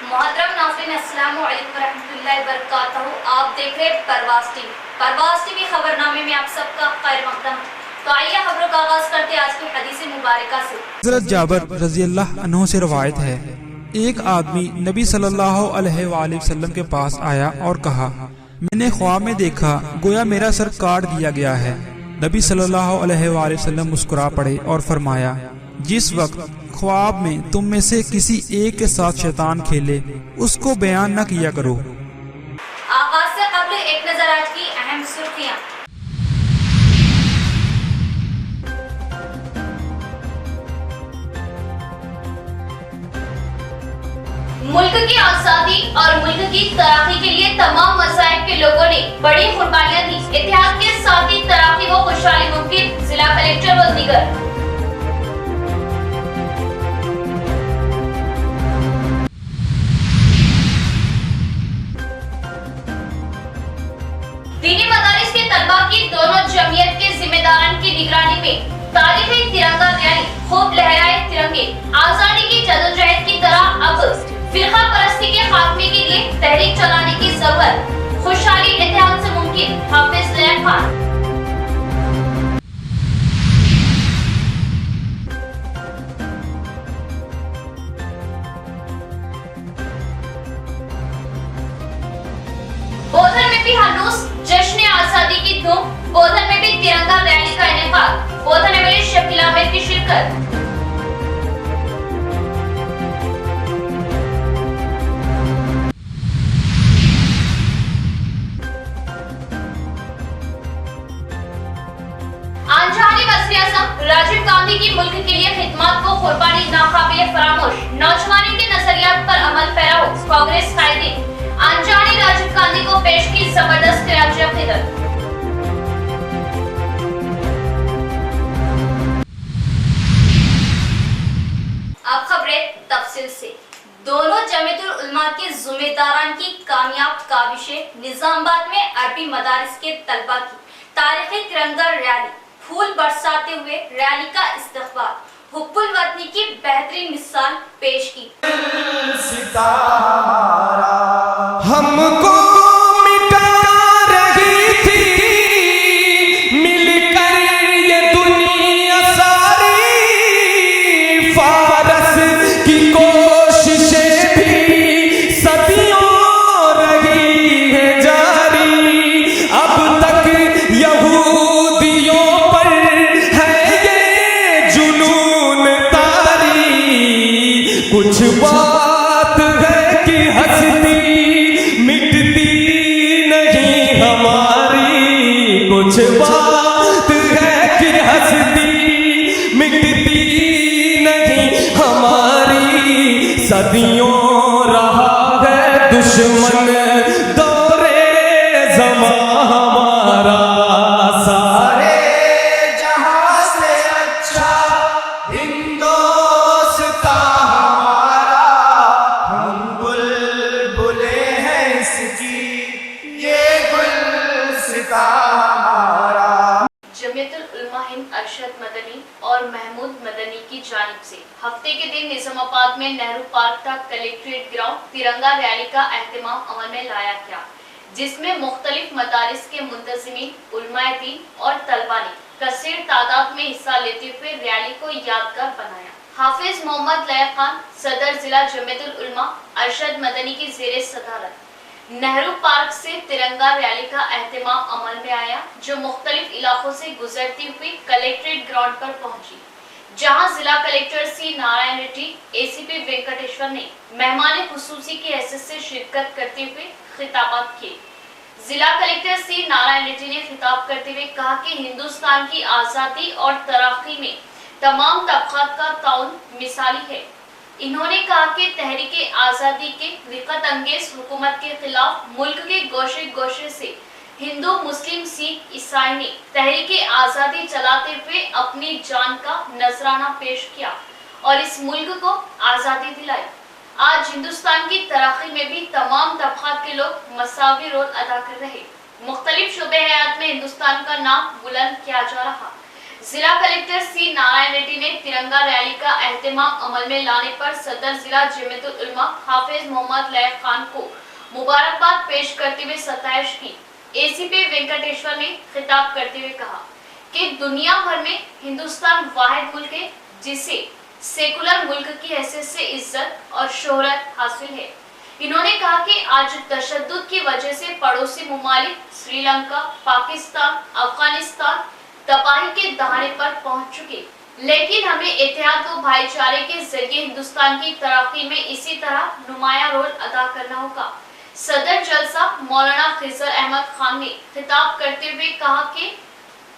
محترم ناظرین السلام علیکم ورحمۃ اللہ وبرکاتہ. آپ دیکھ رہے پرواز ٹی وی. پرواز ٹی وی خبر نامے میں آپ سب کا خیر مقدم. تو آئیے خبروں کا آغاز کرتے آج کی حدیث مبارکہ سے. حضرت جابر رضی اللہ عنہ سے روایت ہے، ایک آدمی نبی صلی اللہ علیہ وآلہ وسلم کے پاس آیا اور کہا، میں نے خواب میں دیکھا گویا میرا سر کاٹ دیا گیا ہے. نبی صلی اللہ علیہ وآلہ وسلم مسکرا پڑے اور فرمایا، جس وقت خواب میں تم میں سے کسی ایک کے ساتھ شیطان کھیلے اس کو بیان نہ کیا کرو. آغاز سے قبل ایک نظر آج کی اہم سرخیاں. ملک کی آزادی اور ملک کی ترقی کے لیے تمام مذاہب کے لوگوں نے بڑی قربانیاں دی. اتحاد کے ساتھ ہی ترقی و خوشحالی ممکن. ضلع کلکٹر و دیگر. دینی مدارس کے طلبہ کی دونوں جمعیت کے ذمہ داران کی نگرانی میں تاریخی ترنگا ریلی. خوب لہرائے ترنگے. آزادی کی جدوجہد کی طرح اب فرقہ پرستی کے خاتمے کے لیے تحریک چلانے کی ضرورت. خوشحالی اتحاد سے ممکن. حافظ لیاقت خان. بودھر میں بھی ہنوز جشن آزادی کی دھوم. بودھر میں بھی ترنگا ریلی کا انعقاد. بودھر میں ملی شکیل احمد کی شرکت. آنجہانی وزیر اعظم راجیو گاندھی کی ملک کے لیے خدمات کو قربانی ناقابل فراموش. نوجوانوں کے نظریات پر عمل پیرا ہو. کانگریس قائدین. آنجہانی راجیو گاندھی کو پیش کی زبردست خراج عقیدت. اب خبریں تفصیل سے. دونوں جمعیت العلماء کے ذمہ داران کی کامیاب کاوشیں. نظام آباد میں عربی مدارس کے طلبہ کی تاریخی ترنگا ریلی. پھول برساتے ہوئے ریلی کا استقبال. حب الوطنی کی بہترین مثال پیش کی. ہم کو مٹا رہی تھی مل کر یہ دنیا ساری. فارس کی کوششیں بھی صدیوں رہی ہے جاری. اب تک یہودیوں پر ہے یہ جنون طاری. کچھ بات ہے کہ ہستی مٹتی نہیں ہماری. کچھ بات ہے کہ ہستی مٹتی نہیں ہماری. صدیوں رہا ہے دشمن دورے زماں ہمارا. سارے جہاں سے اچھا ہندوستاں ہمارا. ہم بلبلے ہیں اس کی یہ گلستاں ہمارا. جمعیت العلماء ہند ارشد مدنی اور محمود مدنی کی جانب سے ہفتے کے دن نظام آباد میں نہرو پارک تک کلیکٹریٹ گراؤنڈ ترنگا ریلی کا اہتمام عمل میں لایا گیا، جس میں مختلف مدارس کے منتظمین، علماء دین اور طلبہ نے کثیر تعداد میں حصہ لیتے ہوئے ریلی کو یادگار بنایا. حافظ محمد لیاقت خان صدر ضلع جمعیت العلماء ارشد مدنی کی زیر صدارت نہرو پارک سے ترنگا ریلی کا اہتمام عمل میں آیا، جو مختلف علاقوں سے گزرتی ہوئی کلیکٹریٹ گراؤنڈ پر پہنچی، جہاں ضلع کلکٹر سی نارائن ریڈی، اے سی پی وینکٹیشور نے مہمان خصوصی کی حیثیت سے شرکت کرتے ہوئے خطابات کیے. ضلع کلکٹر سی نارائن ریڈی نے خطاب کرتے ہوئے کہا کہ ہندوستان کی آزادی اور ترقی میں تمام طبقات کا تعاون مثالی ہے. انہوں نے کہا کہ تحریک آزادی کے رقت انگیز حکومت کے خلاف ملک کے گوشے گوشے سے ہندو، مسلم، سکھ، عیسائی نے تحریک آزادی چلاتے ہوئے اپنی جان کا نذرانہ پیش کیا اور اس ملک کو آزادی دلائی. آج ہندوستان کی ترقی میں بھی تمام طبقات کے لوگ مساوی رول ادا کر رہے. مختلف شعبے حیات میں ہندوستان کا نام بلند کیا جا رہا. जिला कलेक्टर सी नारायण रेड्डी ने तिरंगा रैली का एहतमाम अमल में लाने पर सदर जिला जमीयतुल उलमा हाफिज मोहम्मद लैब खान को मुबारकबाद पेश करते हुए सताइश की। एसीपी वेंकटेश्वर ने खिताब करते हुए कहा कि दुनिया भर में हिंदुस्तान वाहिद मुल्क है जिसे सेकुलर मुल्क की हैसियत से इज्जत और शोहरत हासिल है। इन्होंने कहा कि आज तशद्दुद की वजह से पड़ोसी मुमालिक श्रीलंका, पाकिस्तान, अफगानिस्तान तबाही के दहाने पर पहुंच चुके, लेकिन हमें इत्तेहाद व भाईचारे के जरिए हिंदुस्तान की तरक्की में इसी तरह नुमाया रोल अदा करना होगा। सदर जलसा मौलाना खिजर अहमद खान ने खिताब करते हुए कहा कि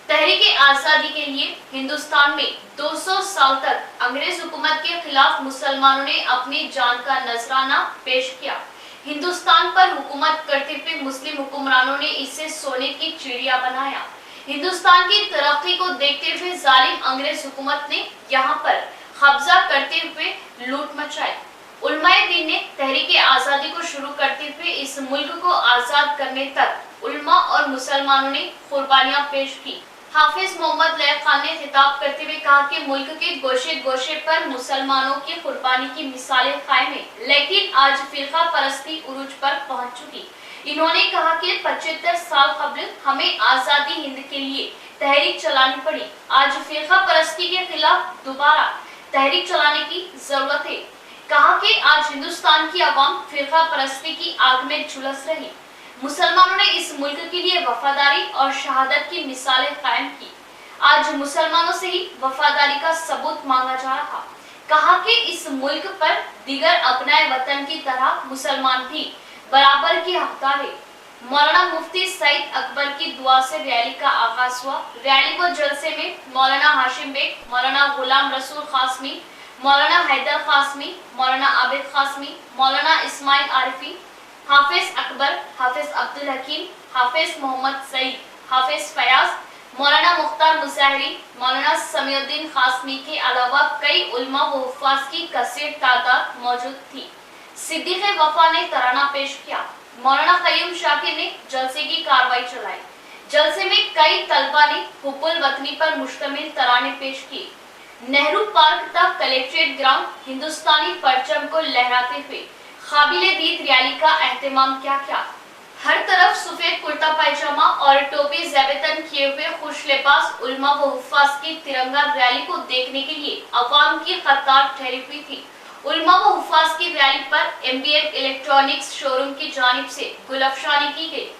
तहरीक आजादी के लिए हिंदुस्तान में 200 साल तक अंग्रेज हुकूमत के खिलाफ मुसलमानों ने अपनी जान का नजराना पेश किया। हिंदुस्तान पर हुकूमत करते हुए मुस्लिम हुक्मरानों ने इसे सोने की चिड़िया बनाया। हिंदुस्तान की तरक्की को देखते हुए जालिम अंग्रेज हुकूमत ने यहाँ पर कब्जा करते हुए लूट मचाई। उलमाए दीन ने तहरीक आजादी को शुरू करते हुए इस मुल्क को आजाद करने तक उलमा और मुसलमानों ने कुर्बानियां पेश की। हाफिज मोहम्मद लैब खान ने खिताब करते हुए कहा कि मुल्क के गोशे गोशे पर मुसलमानों की कुर्बानी की मिसालें कायम है, लेकिन आज फिरका परस्ती उरूज पर पहुंच चुकी। इन्होंने कहा कि 75 साल कबल हमें आजादी हिंद के लिए तहरीक चलानी पड़ी। आज फिरका परस्ती के खिलाफ दोबारा तहरीक चलाने की जरूरत है। कहा कि आज हिंदुस्तान की आवाम फिरका परस्ती की आग में झुलस रही। मुसलमानों ने इस मुल्क के लिए वफादारी और शहादत की मिसालें कायम की। आज मुसलमानों से ही वफादारी का सबूत मांगा जा रहा। कहा कि इस मुल्क पर दीगर अपनाए वतन की तरह मुसलमान भी बराबर की हकदार है। मौलाना मुफ्ती सईद अकबर की दुआ से रैली का आगाज हुआ। रैली को जलसे में मौलाना हाशिम बेग, मौलाना गुलाम रसूल खासमी, मौलाना हैदर खासमी, मौलाना आबिद खासमी, मौलाना इस्माइल आरिफी, हाफिज अकबर, हाफिज अब्दुल हकीम, हाफिज मोहम्मद सईद, हाफिज फयाज, मौलाना मुख्तार मुजाहिरी, मौलाना समीउद्दीन खासमी के अलावा कई उलमा व हुफ्फाज की कसीर तादाद मौजूद थी। सिद्दीक़ वफा ने तराना पेश किया। मौलाना क़य्यूम शाकिर ने जलसे की कार्रवाई चलाई। जलसे में कई तलबा ने हुब्बुल वतनी पर मुश्तमिल तराने पेश किए। नेहरू पार्क तक कलेक्ट्रेट ग्राउंड हिंदुस्तानी परचम को लहराते हुए काबिले दीद रैली का एहतमाम क्या। हर तरफ सफेद कुर्ता पायजामा और टोपी ज़ेबतन किए हुए खुश लिबास उलमा व हुफ्फाज की तिरंगा रैली को देखने के लिए अवाम की कतार ठहरी हुई थी। उलमा व हुफ्फाज की रैली पर MBM इलेक्ट्रॉनिक्स शोरूम की जानिब से गुलफशानी की गई।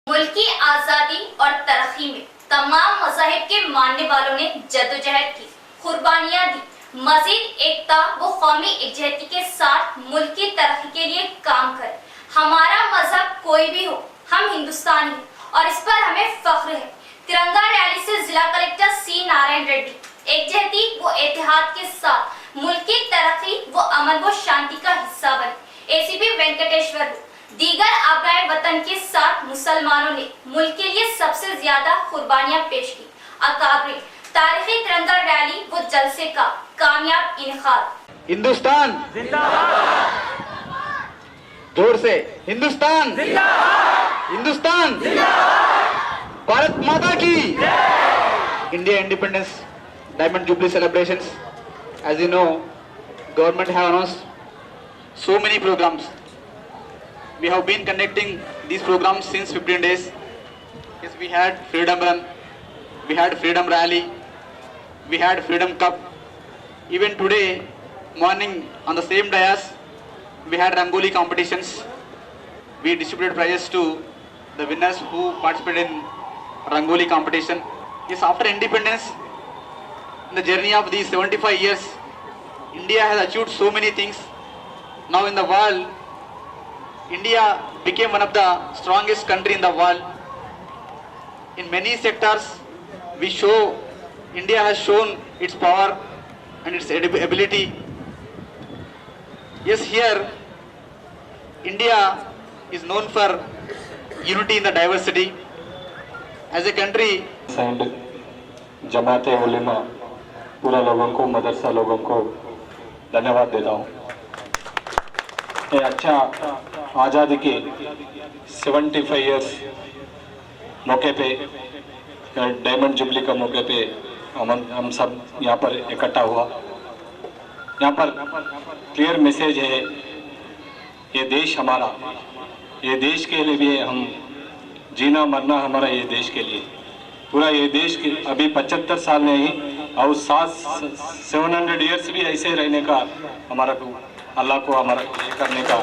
मुल्क की आज़ादी और तरक्की में तमाम मज़ाहिब के मानने वालों ने जद्दोजहद की, कुर्बानियां दी। मजीद एकता व कौमी इकजहती के साथ मुल्क की तरक्की के लिए काम कर। हमारा मजहब कोई भी हो, हम हिंदुस्तानी हैं और इस पर हमें फख्र है। तिरंगा रैली से जिला कलेक्टर सी नारायण रेड्डी एकजहती व इत्तेहाद के साथ मुल्क की तरक्की व अमन व शांति का हिस्सा बने। ACP वेंकटेश्वर दीगर आबराए वतन के साथ मुसलमानों ने मुल्क के लिए सबसे ज्यादा कुर्बानियां पेश की। अकाबरी तारीखी तिरंगा रैली व जलसे का कामयाब इनखाद। हिंदुस्तान जिंदाबाद, जोर से हिंदुस्तान जिंदाबाद, हिंदुस्तान जिंदाबाद, भारत माता की India independence diamond jubilee celebrations. As you know, government have announced so many programs. We have been conducting these programs since 15 days. Yes, we had Freedom Run, we had Freedom Rally, we had Freedom Cup. Even today morning on the same dais, we had Rangoli competitions. We distributed prizes to the winners who participated in Rangoli competition. Yes, after independence, in the journey of these 75 years, India has achieved so many things. Now in the world, India became one of the strongest country in the world. In many sectors, India has shown its power and its ability. Yes, here, India is known for unity in the diversity. As a country, and जमाते उलेमा पूरा लोगों को, मदरसा लोगों को धन्यवाद देता हूँ। ये अच्छा आज़ादी के 75 इयर्स मौके पे डायमंड जुबली का मौके पे हम सब यहाँ पर इकट्ठा हुआ। यहाँ पर क्लियर मैसेज है, ये देश हमारा, ये देश के लिए भी हम जीना मरना हमारा ये देश के लिए, पूरा ये देश के अभी 75 साल में ही और 700 ईयर्स भी ऐसे रहने का हमारा को अल्लाह को हमारा ये करने का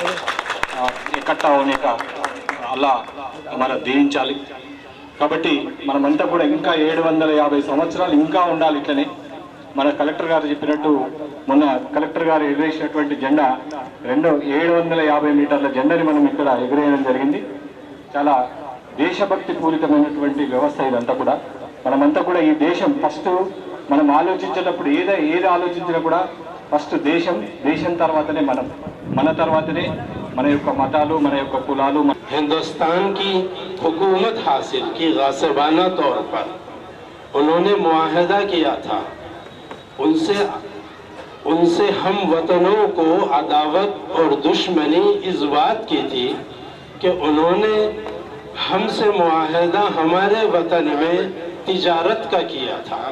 इकट्ठा होने का अल्लाह हमारा दीन चाली కాబట్టి మనమంతా కూడా ఇంకా 750 సంవత్సరాలు ఇంకా ఉండాలి ఇట్లనే। మన కలెక్టర్ గారు చెప్పినట్టు మొన్న కలెక్టర్ గారు ఎగరేసినటువంటి జెండా 750 మీటర్ల జెండాని మనం ఇక్కడ ఎగరేయడం జరిగింది। చాలా దేశభక్తి పూరితమైనటువంటి వ్యవస్థ ఇదంతా కూడా। మనమంతా కూడా ఈ దేశం ఫస్ట్ మనం ఆలోచించేటప్పుడు ఏది ఆలోచించినా కూడా ఫస్ట్ దేశం తర్వాతనే మన తర్వాతనే మన యొక్క మతాలు మన యొక్క కులాలు। हिंदुस्तान की हुकूमत हासिल की गासिबाना तौर पर उन्होंने मुआहदा किया था, उनसे हम वतनों को अदावत और दुश्मनी इस बात की थी कि उन्होंने हमसे मुआहदा हमारे वतन में तिजारत का किया था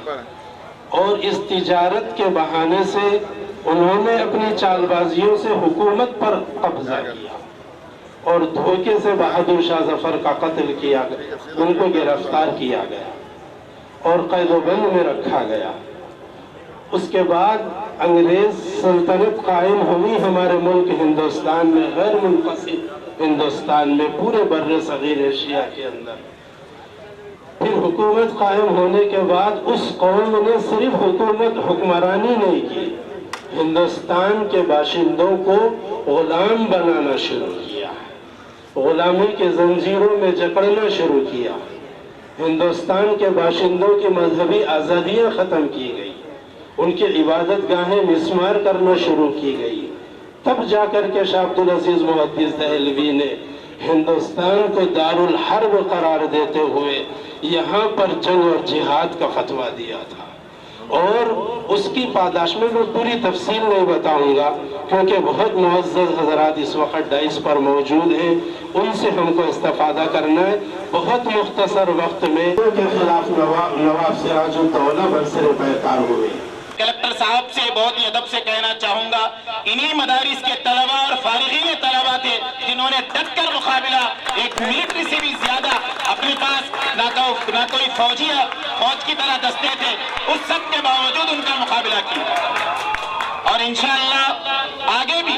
और इस तिजारत के बहाने से उन्होंने अपनी चालबाजियों से हुकूमत पर कब्जा किया और धोखे से बहादुर शाह जफर का कत्ल किया गया, उनको गिरफ्तार किया गया और कैदोबंद में रखा गया। उसके बाद अंग्रेज सल्तनत कायम हुई हमारे मुल्क हिंदुस्तान में, गैर मुनक़सिम हिंदुस्तान में, पूरे बर्रे सगीर एशिया के अंदर। फिर हुकूमत कायम होने के बाद उस कौम ने सिर्फ हुक्मरानी नहीं की, हिंदुस्तान के बाशिंदों को गुलाम बनाना शुरू किया, गुलामी के जंजीरों में जकड़ना शुरू किया। हिंदुस्तान के बाशिंदों की मजहबी आज़ादियाँ ख़त्म की गई, उनकी इबादत गाहें मिस्मार करना शुरू की गई। तब जाकर के शाह अब्दुल अजीज़ मुहद्दिस दहलवी ने हिंदुस्तान को दारुल हर्ब करार देते हुए यहाँ पर जंग और जिहाद का फतवा दिया था। और उसकी पादाश में मैं पूरी तफसील नहीं बताऊंगा क्योंकि बहुत मुअज़्ज़ज़ हज़रात इस वक्त डाइस पर मौजूद हैं, उनसे हमको इस्तिफ़ादा करना है। बहुत मुख्तसर वक्त में के खिलाफ नवाब सिराजुद्दौला बरसरे पैकार हुए। कलेक्टर साहब से बहुत ही अदब से कहना चाहूंगा, इन्हीं मदारिस के तलबा और फारिगीन तलबा थे जिन्होंने डट कर मुकाबला एक मिलिट्री से भी ज्यादा अपने पास ना कोई फौज की तरह दस्ते थे, उस सब के बावजूद उनका मुकाबला किया। और इंशाअल्लाह आगे भी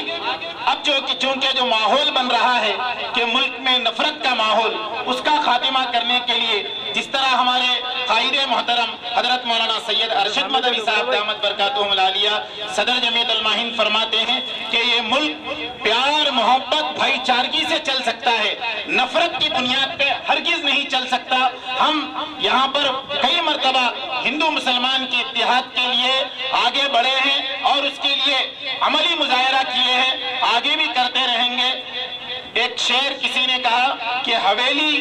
अब चूंकि जो माहौल बन रहा है कि मुल्क में नफरत का माहौल, उसका खात्मा करने के लिए जिस तरह हमारे कायदे मोहतरम हजरत मौलाना सैयद अरशद मदवी साहब दामद बरकातुहुल आलिया सदर जमीयत उलमा-ए-हिंद फरमाते हैं कि ये मुल्क प्यार मोहब्बत भाईचारगी से चल सकता है, नफरत की बुनियाद पे हरगिज नहीं चल सकता। हम यहाँ पर कई मरतबा हिंदू मुसलमान के इत्तेहाद के लिए आगे बढ़े हैं और उसके लिए अमली मुजाहरा किए हैं, आगे भी करते रहेंगे। एक शेर किसी ने कहा कि हवेली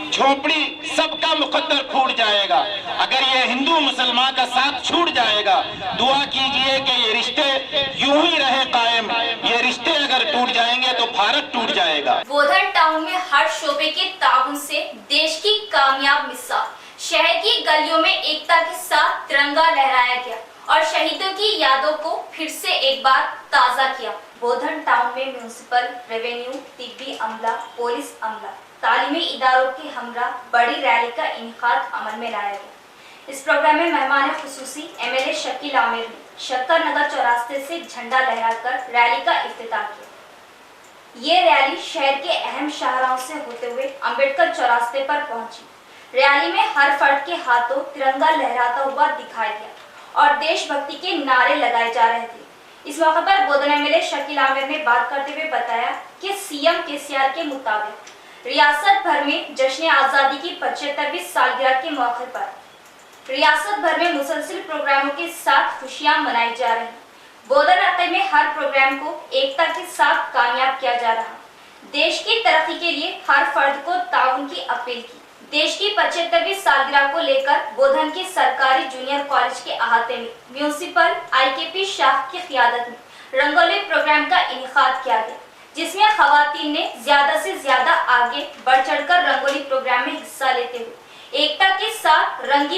झोपड़ी सबका मुकद्दर फूट जाएगा, अगर ये हिंदू मुसलमान का साथ छूट जाएगा, दुआ कीजिए कि ये रिश्ते यूं ही रहे कायम, ये रिश्ते अगर टूट जाएंगे तो भारत टूट जाएगा। बोधन टाउन में हर शोबे के ताउन से देश की कामयाब मिसाल, शहर की गलियों में एकता के साथ तिरंगा लहराया गया और शहीदों की यादों को फिर से एक बार ताज़ा किया। बोधन टाउन में म्यूनिसिपल, रेवेन्यू, तिब्बी अमला, पुलिस अमला, तालीमी इदारों के हमरा बड़ी रैली का इनेकाद अमल में लाया गया। इस प्रोग्राम में मेहमान खुसूसी MLA शकील आमिर ने शक्कर नगर चौरास्ते से झंडा लहराकर रैली का इफ्तिताह किया। ये रैली शहर के अहम शाहराहों से होते हुए अम्बेडकर चौरास्ते पर पहुंची। रैली में हर फर्द के हाथों तिरंगा लहराता हुआ दिखाई दिया और देशभक्ति के नारे लगाए जा रहे थे। इस मौके पर बोधन MLA शकील आमिर ने बात करते हुए बताया कि CM KCR के मुताबिक रियासत भर में जश्न आज़ादी की 75वीं सालगिरह के मौके पर रियासत भर में मुसलसिल प्रोग्रामों के साथ खुशियां मनाई जा रही। बोधन इलाके में हर प्रोग्राम को एकता के साथ कामयाब किया जा रहा। देश की तरक्की के लिए हर फर्द को ताउन की अपील की। देश की 75वीं सालगिरह को लेकर बोधन के सरकारी जूनियर कॉलेज के अहाते में म्यूनिसिपल IKP शाह की क़ियादत में रंगोली प्रोग्राम का इनेकाद किया गया, जिसमें खवातीन ने ज्यादा से ज्यादा आगे बढ़ चढ़कर रंगोली प्रोग्राम में हिस्सा लेते हुए एकता के साथ रंग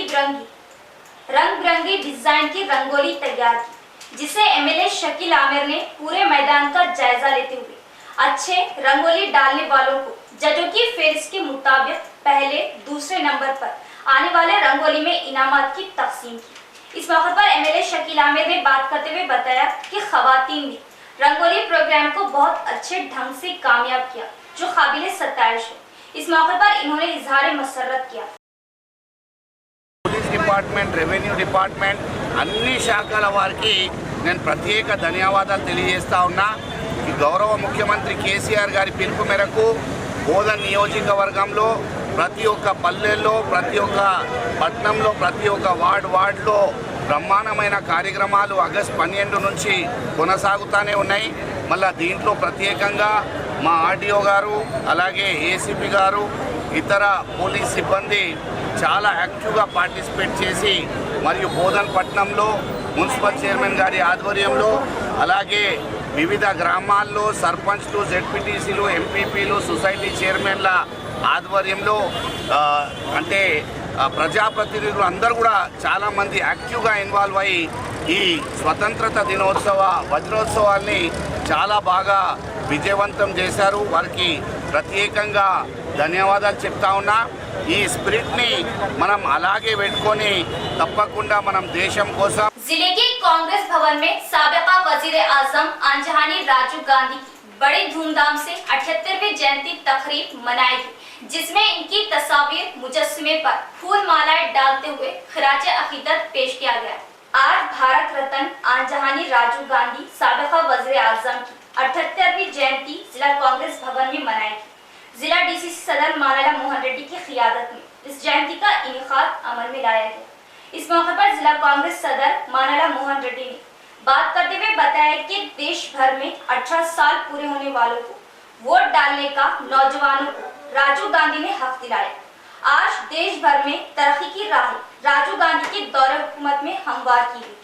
बिरंगी डिजाइन की रंगोली तैयार की, जिसे एमएलए शकील आमिर ने पूरे मैदान का जायजा लेते हुए अच्छे रंगोली डालने वालों को जजों की फेरिस्त के मुताबिक पहले दूसरे नंबर पर आने वाले रंगोली में इनामात की तकसीम की। इस मौके पर एमएलए शकील आमिर ने बात करते हुए बताया कि खवातीन ने रंगोली प्रोग्राम को बहुत अच्छे ढंग से कामयाब किया, जो काबिल सताइश है। इस मौके पर इन्होंने इजहार मसर्रत किया। పోలీస్ డిపార్ట్మెంట్, రెవెన్యూ డిపార్ట్మెంట్, అన్ని శాఖల వారికి నేను ప్రత్యేక ధన్యవాదాలు తెలియజేస్తా ఉన్నా. ఈ గౌరవ ముఖ్యమంత్రి కేసీఆర్ గారి పిలుపు మేరకు బోధన్ నియోజకవర్గంలో ప్రతి ఒక్క పల్లెల్లో, ప్రతి ఒక్క పట్టణంలో, ప్రతి ఒక్క వార్డులో బ్రహ్మాండమైన కార్యక్రమాలు ఆగస్టు 12 నుంచి కొనసాగుతూనే ఉన్నాయి. మళ్ళీ దీంట్లో ప్రత్యేకంగా మా ఆర్డీఓ గారు, అలాగే ఏసీపీ గారు, ఇతర పోలీస్ సిబ్బంది చాలా యాక్టివ్గా పార్టిసిపేట్ చేసి మరియు బోధన్ పట్టణంలో మున్సిపల్ చైర్మన్ గారి ఆధ్వర్యంలో, అలాగే వివిధ గ్రామాల్లో సర్పంచ్లు, జెడ్పీటీసీలు, ఎంపీపీలు, సొసైటీ చైర్మన్ల ఆధ్వర్యంలో అంటే ప్రజాప్రతినిధులు అందరూ కూడా చాలామంది యాక్టివ్గా ఇన్వాల్వ్ అయ్యి ఈ స్వతంత్రత దినోత్సవ వజ్రోత్సవాల్ని చాలా బాగా విజయవంతం చేశారు. వారికి ప్రత్యేకంగా ధన్యవాదాలు చెప్తా ఉన్నా. ఈ స్పిరిట్ని మనం అలాగే పెట్టుకొని తప్పకుండా మనం దేశం కోసం. जिले के कांग्रेस भवन में साबिका वजीर आजम आंजहानी राजीव गांधी की बड़ी धूमधाम से 78वीं जयंती तकरीब मनाई गई, जिसमें इनकी तस्वीर मुजस्समे पर फूल मालाएं डालते हुए खिराज अकीदत पेश किया गया। आज भारत रत्न आंजहानी राजीव गांधी साबिका वजीर आजम की 78वीं जयंती जिला कांग्रेस भवन में मनाई गई। जिला डीसीसी सदर मानाला मोहन रेड्डी की क़ियादत में इस जयंती का इनेकाद अमल में लाया गया। इस मौके पर जिला कांग्रेस सदर मानाला मोहन रेड्डी ने बात करते हुए बताया कि देश भर में 18 साल पूरे होने वालों को वोट डालने का नौजवानों को राजीव गांधी ने हक दिलाया। आज देश भर में तरक्की की राह राजीव गांधी के दौरे हुकूमत में हमवार की गई।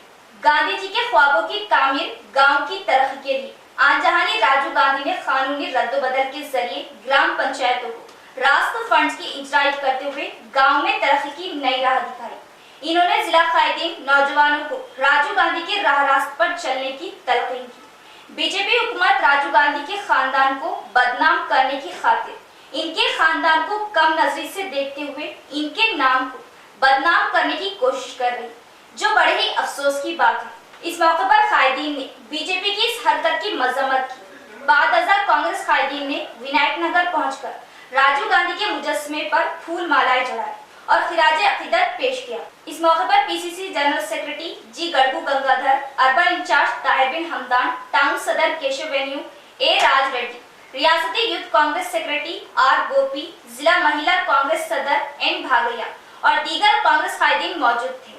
गांधी जी के ख्वाबों की तामीर, गांव की तरक्की के लिए आंजहानी राजीव गांधी ने कानूनी रद्दोबदल के जरिए ग्राम पंचायतों को राष्ट्र फंड्स की इजराई करते हुए गांव में तरक्की की नई राह दिखाई। इन्होंने जिला कायदीन नौजवानों को राजीव गांधी के राह रास्ते पर चलने की तलकीन की। बीजेपी हुकूमत राजीव गांधी के खानदान को बदनाम करने की खातिर इनके खानदान को कम नजरी से देखते हुए इनके नाम को बदनाम करने की कोशिश कर रही, जो बड़े ही अफसोस की बात है। इस मौके पर कायदीन ने बीजेपी की इस हरकत की मजम्मत की। बाद अज़ा कांग्रेस कायदीन ने विनायक नगर पहुंचकर राजीव गांधी के मुजस्समे पर फूल मालाएं चढ़ाई और खिराज अकीदत पेश किया। इस मौके पर पीसीसी जनरल सेक्रेटरी जी गढ़गू गंगाधर, अर्बन इंचार्ज ताहिर बिन हमदान, टाउन सदर केशव वेन्यू ए राज रेड्डी, रियासती यूथ कांग्रेस सेक्रेटरी आर गोपी, जिला महिला कांग्रेस सदर एन भागैया और दीगर कांग्रेस कायदीन मौजूद थे।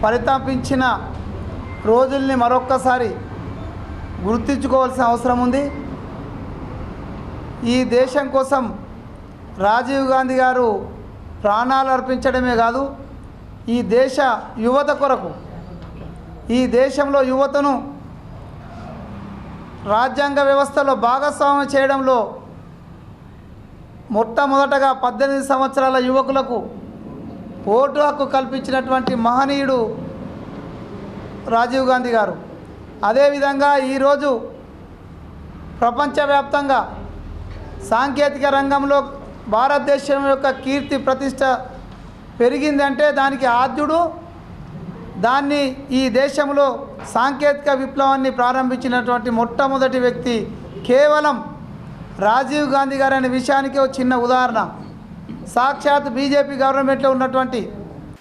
పరితాపించిన రోజుల్ని మరొక్కసారి గుర్తించుకోవాల్సిన అవసరం ఉంది. ఈ దేశం కోసం రాజీవ్ గాంధీ గారు ప్రాణాలు అర్పించడమే కాదు, ఈ దేశ యువత కొరకు, ఈ దేశంలో యువతను రాజ్యాంగ వ్యవస్థలో భాగస్వామ్యం చేయడంలో మొట్టమొదటగా 18 సంవత్సరాల యువకులకు ఓటు హక్కు కల్పించినటువంటి మహనీయుడు రాజీవ్ గాంధీ గారు. అదేవిధంగా ఈరోజు ప్రపంచవ్యాప్తంగా సాంకేతిక రంగంలో భారతదేశం యొక్క కీర్తి ప్రతిష్ట పెరిగిందంటే దానికి ఆద్యుడు, దాన్ని ఈ దేశంలో సాంకేతిక విప్లవాన్ని ప్రారంభించినటువంటి మొట్టమొదటి వ్యక్తి కేవలం రాజీవ్ గాంధీ గారు అనే విషయానికి ఒక చిన్న ఉదాహరణ. साक्षात बीजेपी गवर्नमेंट లో ఉన్నటువంటి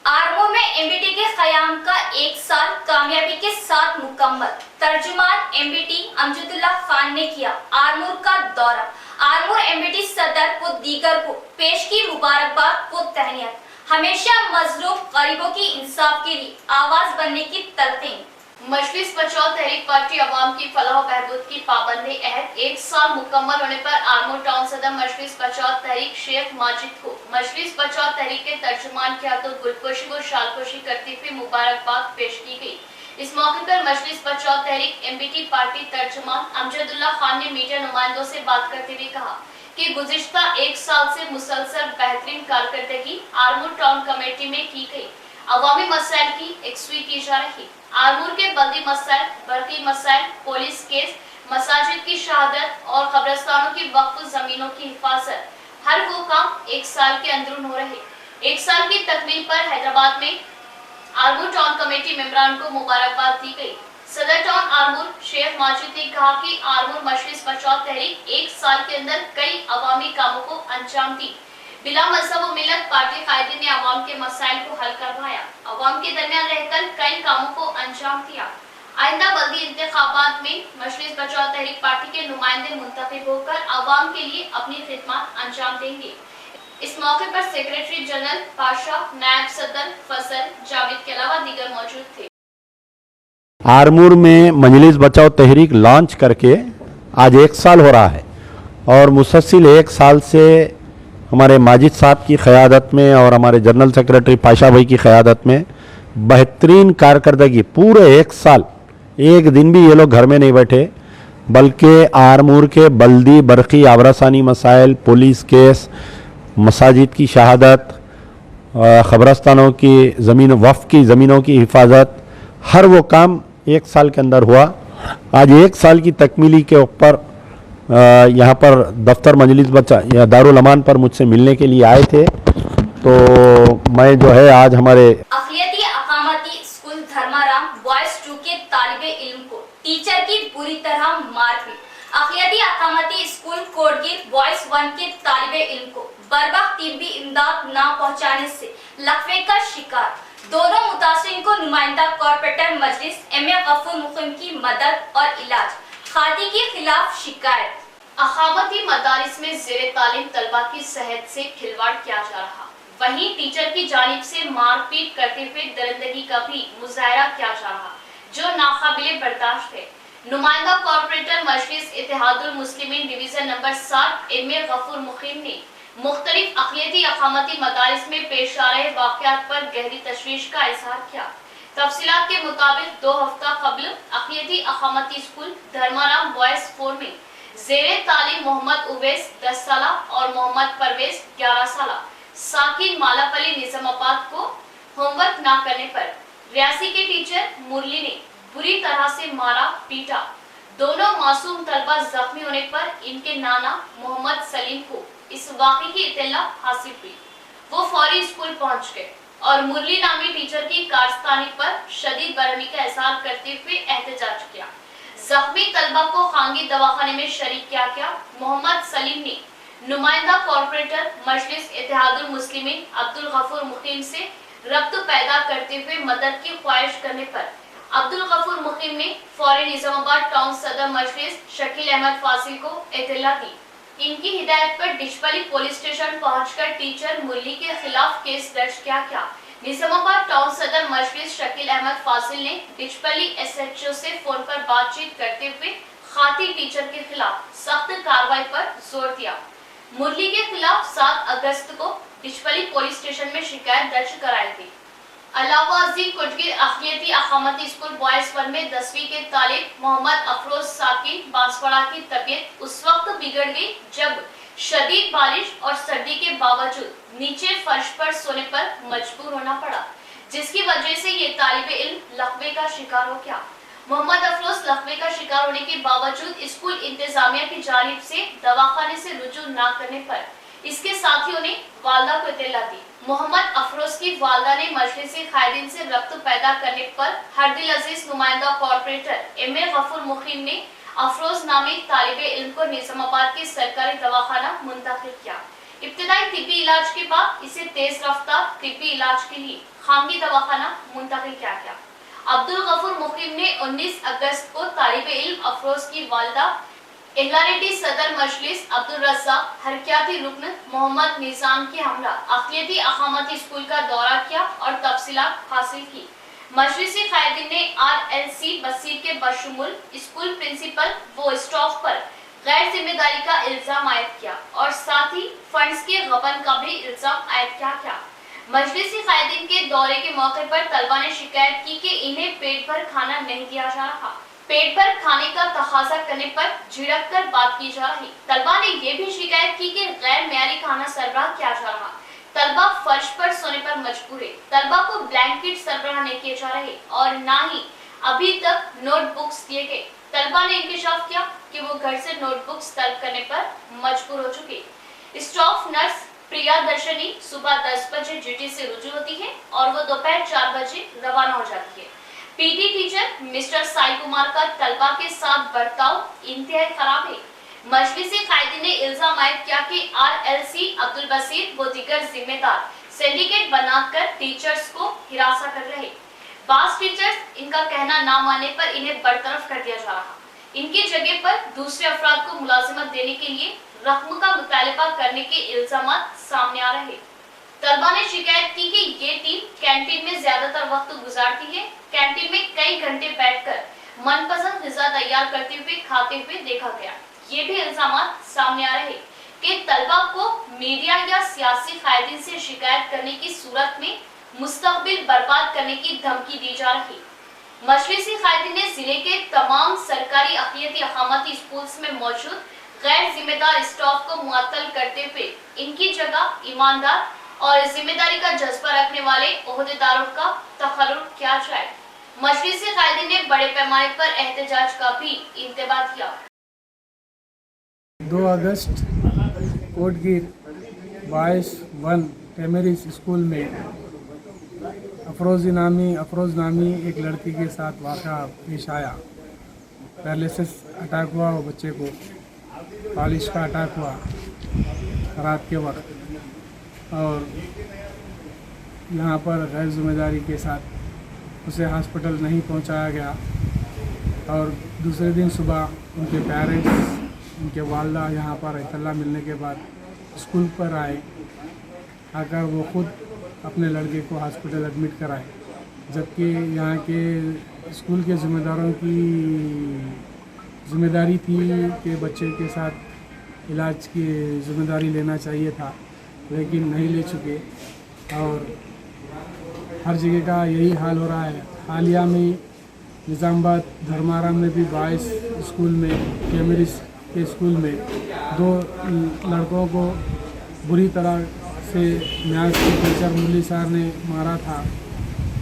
आरमूर में एमबीटी के क़याम का 1 साल कामयाबी के साथ मुकम्मल। तर्जुमान एमबीटी अमजदुल्ला खान ने किया आरमूर का दौरा। आरमूर एमबीटी सदर को दीगर को पेश की मुबारकबाद को तहनीत। हमेशा मजलूम गरीबों की इंसाफ के लिए आवाज बनने की तलकीन। मजलिस बचाओ तहरीक पार्टी अवाम की फलाह बहबूद की पाबंदी अहद 1 साल मुकम्मल होने पर आरमूर टाउन सदर मजलिस बचाओ तहरीक शेख माजिद को मजलिस बचाओ तहरीक के तर्जुमान के हाथों गुलपोशी व शालपोशी करते हुए मुबारकबाद पेश की गई। इस मौके पर मजलिस बचाओ तहरीक एमबीटी पार्टी तर्जुमान अमजदुल्ला खान ने मीडिया नुमाइंदों से बात करते हुए कहा कि गुज़िश्ता एक साल से मुसलसल बेहतरीन कारकर्दगी आरमूर टाउन कमेटी में की गई। अवामी मसाइल की यकसुई की जा रही। आरमूर के बल्दी मसाइल, बरकी मसाइल, पुलिस केस, मसाजिद की शहादत और कब्रिस्तानों की वक्फ जमीनों की हिफाजत, हर वो काम एक साल के अंदरून हो रहे। एक साल की तकमील पर हैदराबाद में आरमूर टाउन कमेटी मेंबरान को मुबारकबाद दी गई। सदर टाउन आरमूर शेख माजिद ने कहा कि आरमूर मजलिस बचाओ तहरीक एक साल के अंदर कई अवामी कामों को अंजाम दी। बिला मजहब व मिलत पार्टी कायदे ने अवाम के मसाइल को हल करवाया, अवाम के दरमियान रहकर कई कामों को अंजाम दिया। आइंदा बल्दी इंतखाबात में मजलिस बचाओ तहरीक पार्टी के नुमाइंदे मुंतखब होकर अवाम के लिए अपनी खिदमत अंजाम देंगे। इस मौके पर सेक्रेटरी जनरल पाशा, नायब सदर फजल, जावेद के अलावा दीगर मौजूद थे। आरमूर में मजलिस बचाओ तहरीक लॉन्च करके आज एक साल हो रहा है और मुसलसल एक साल से हमारे माजिद साहब की क़यादत में और हमारे जनरल सेक्रेटरी पाशा भाई की क़यादत में बेहतरीन कारकर्दगी पूरे एक साल, एक दिन भी ये लोग घर में नहीं बैठे, बल्कि आरमूर के बल्दी, बरकी, आबरासानी मसाइल, पुलिस केस, मसाजिद की शहादत, क़ब्रिस्तानों की ज़मीन, वफ़ की ज़मीनों की हिफाजत, हर वो काम एक साल के अंदर हुआ। आज एक साल की तकमीली के ऊपर यहाँ पर दफ्तर मजलिस बचा या दारुल अमान पर मुझसे मिलने के लिए आए थे, तो मैं जो है आज हमारे अक़लियती अक़ामती स्कूल धर्माराम बॉयज 2 के तालिबे इल्म को टीचर की बुरी तरह मार हुई। अक़लियती अक़ामती स्कूल कोटगीर बॉयज 1 के तालिबे इल्म को बरवक्त तिब्बी इमदाद न पहुँचाने से लकवे का शिकार। दोनों मुतासिरीन को नुमाइंदा कॉर्पोरेटर मजलिस एम.ए. गफूर मुक़ीम की मदद और इलाज, खादी के खिलाफ शिकायत। अक़ामती मदारिस में ज़ेरे तालीम तलबा की सेहत से खिलवाड़ किया जा रहा, वहीं टीचर की जानिब से मारपीट करते हुए दरिंदगी का भी मुजाहरा किया जा रहा, जो नाकाबिले बर्दाश्त है। नुमाइंदा कॉर्पोरेटर मजलिस Ittehadul Muslimeen division number 7 MA. Ghafoor मुक़ीम ने मुख्तलिफ अक़लियती अक़ामती मदारिस में पेश आ रहे वाक़यात पर गहरी तशवीश का इज़हार किया। तफसीलात के मुताबिक 2 हफ्ता कबल अक़लियती अक़ामती स्कूल धर्माराम बॉयज 4 में ज़ेरे तालीम मोहम्मद उवैस 10 साला और मोहम्मद परवेज 11 साला साकिन मालापली निज़ामाबाद को होमवर्क न करने पर रियासी के टीचर मुरली ने बुरी तरह से मारा पीटा। दोनों मासूम तलबा जख्मी होने पर इनके नाना मोहम्मद सलीम को इस वाक़े की इत्तला हासिल हुई। वो फौरी स्कूल पहुंच गए और मुरली नामी टीचर की कारस्तानी पर शदीद बरहमी का इज़हार करते हुए एहतजाज किया। जख्मी तलबा को खांगी दवाखाने में शरीक किया गया। मोहम्मद सलीम ने नुमाइंदा कॉर्पोरेटर मजलिस इत्तेहादुल मुस्लिमीन अब्दुल गफूर मुक़ीम से रब्त पैदा करते हुए मदद की ख्वाहिश करने पर अब्दुल गफूर मुक़ीम ने फौरी निज़ामाबाद टाउन सदर मजलिस शकील अहमद फासिल को इत्तला दी। इनकी हिदायत पर डिचपली पुलिस स्टेशन पहुंचकर टीचर मुरली के खिलाफ केस दर्ज किया गया। निज़ामाबाद टाउन सदर मजलिस शकील अहमद फासिल ने डिचपली एसएचओ से फोन पर बातचीत करते हुए खाती टीचर के खिलाफ सख्त कार्रवाई पर जोर दिया। मुरली के खिलाफ 7 अगस्त को डिचपली पुलिस स्टेशन में शिकायत दर्ज कराई गई। अलावाजी कोटगीर अक़लियती अक़ामती स्कूल बॉयज 1 में 10वीं के तालिब मोहम्मद अफरोज साकिन बांसवाड़ा की तबीयत उस वक्त बिगड़ गई जब शदीद बारिश और सर्दी के बावजूद नीचे फर्श पर सोने पर मजबूर होना पड़ा, जिसकी वजह से ये तालिबे इल्म लकवे का शिकार हो गया। मोहम्मद अफरोज लकवे का शिकार होने के बावजूद स्कूल इंतजामिया की जानिब से दवाखाने से रुजू न करने पर इसके साथियों ने वालदा को इत्तला दी। मोहम्मद अफरोज की वालदा ने मजलिस कायदीन से रब्त पैदा करने पर हरदिल अजीज नुमाइंदा कॉर्पोरेटर एम.ए. गफूर मुक़ीम ने अफरोज नामी तालिबे इल्म को निज़ामाबाद के सरकारी दवाखाना मुंतकिल किया। इब्तिदाई तिब्बी इलाज के बाद इसे तेज रफ्तार तिब्बी इलाज के लिए खांगी दवाखाना मुंतकिल किया गया। अब्दुल गफूर मुक़ीम ने 19 अगस्त को तालिबे इल्म अफरोज की वालदा एहलारेटी सदर मजलिस अब्दुल रज़्ज़ाक हरकियाती रुकन मोहम्मद निज़ाम के हमरा अक़लियती अक़ामती स्कूल का दौरा किया और तफसीलात हासिल की। मजलिस कायदीन ने RLC बसीर के बशमूल स्कूल प्रिंसिपल व स्टाफ पर गैर जिम्मेदारी का इल्जाम आयद किया और साथ ही फंड्स के गबन का भी इल्जाम आयद किया। मजलिस कायदीन के दौरे के मौके पर तलबा ने शिकायत की कि इन्हें पेट भर खाना नहीं दिया जा रहा। पेट भर खाने का तकाजा करने पर झिड़क कर बात की जा रही। तलबा ने ये भी शिकायत की कि गैर मेयारी खाना सरबराह किया जा रहा। तलबा फर्श पर सोने पर मजबूर है। तलबा को ब्लैंकेट सरबराह नहीं किए जा रहे और ना ही अभी तक नोटबुक्स दिए गए। तलबा ने इंकशाफ किया कि वो घर से नोटबुक्स तलब करने पर मजबूर हो चुके। स्टाफ नर्स प्रिया दर्शनी सुबह 10 बजे ड्यूटी से रुजू होती है और वो दोपहर 4 बजे रवाना हो जाती है। PT teacher mister Sai Kumar का तलबा के साथ बर्ताव इंतहाई खराब है। मजलिसी कायदीन ने इल्जाम आयद किया कि आरएलसी अब्दुल बसीर व दीगर जिम्मेदार सिंडिकेट बनाकर टीचर्स को हिरासा कर रहे। बास टीचर्स इनका कहना ना मानने पर इन्हें बरतरफ कर दिया जा रहा। इनकी जगह पर दूसरे अफराद को मुलाजिमत देने के लिए रकम का मुतालबा करने के इल्जामात सामने आ रहे। तलबा ने शिकायत की कि ये टीम कैंटीन में ज्यादातर वक्त गुजारती है। कैंटीन में कई घंटे बैठकर मनपसंद ग़िज़ा तैयार करते हुए खाते हुए देखा गया। ये भी इल्जामात सामने आ रहे कि तलबा को मीडिया या सियासी कायदीन से शिकायत करने की सूरत में मुस्तकबिल बर्बाद करने की धमकी दी जा रही। मजलिसी कायदीन ने जिले के तमाम सरकारी अक़लियती अक़ामती स्कूल्स में मौजूद गैर जिम्मेदार स्टाफ को मुअत्तल करते हुए इनकी जगह ईमानदार और जिम्मेदारी का जज्बा रखने वाले ओहदेदारों का तखर्रुर किया जाए। मजलिसी कायदीन ने बड़े पैमाने पर एहतजाज का भी इंतबाह किया। 2 अगस्त कोटगीर 22-1 टेमरिस स्कूल में अफरोज़ नामी एक लड़की के साथ वाक़ा पेश आया। पैरालिसिस अटैक हुआ वो बच्चे को, पालिश का अटैक हुआ रात के वक्त और यहाँ पर गैर जिम्मेदारी के साथ उसे हॉस्पिटल नहीं पहुँचाया गया और दूसरे दिन सुबह उनके पेरेंट्स, उनके वालदा यहाँ पर इत्तला मिलने के बाद स्कूल पर आए। आकर वो खुद अपने लड़के को हॉस्पिटल एडमिट कराए, जबकि यहाँ के स्कूल के ज़िम्मेदारों की ज़िम्मेदारी थी कि बच्चे के साथ इलाज की ज़िम्मेदारी लेना चाहिए था, लेकिन नहीं ले चुके और हर जगह का यही हाल हो रहा है। हालिया में निज़ामाबाद धर्माराम में भी 22 स्कूल में टेमरिस के स्कूल में 2 लड़कों को बुरी तरह से मैथ्स के टीचर मुरली साहब ने मारा था।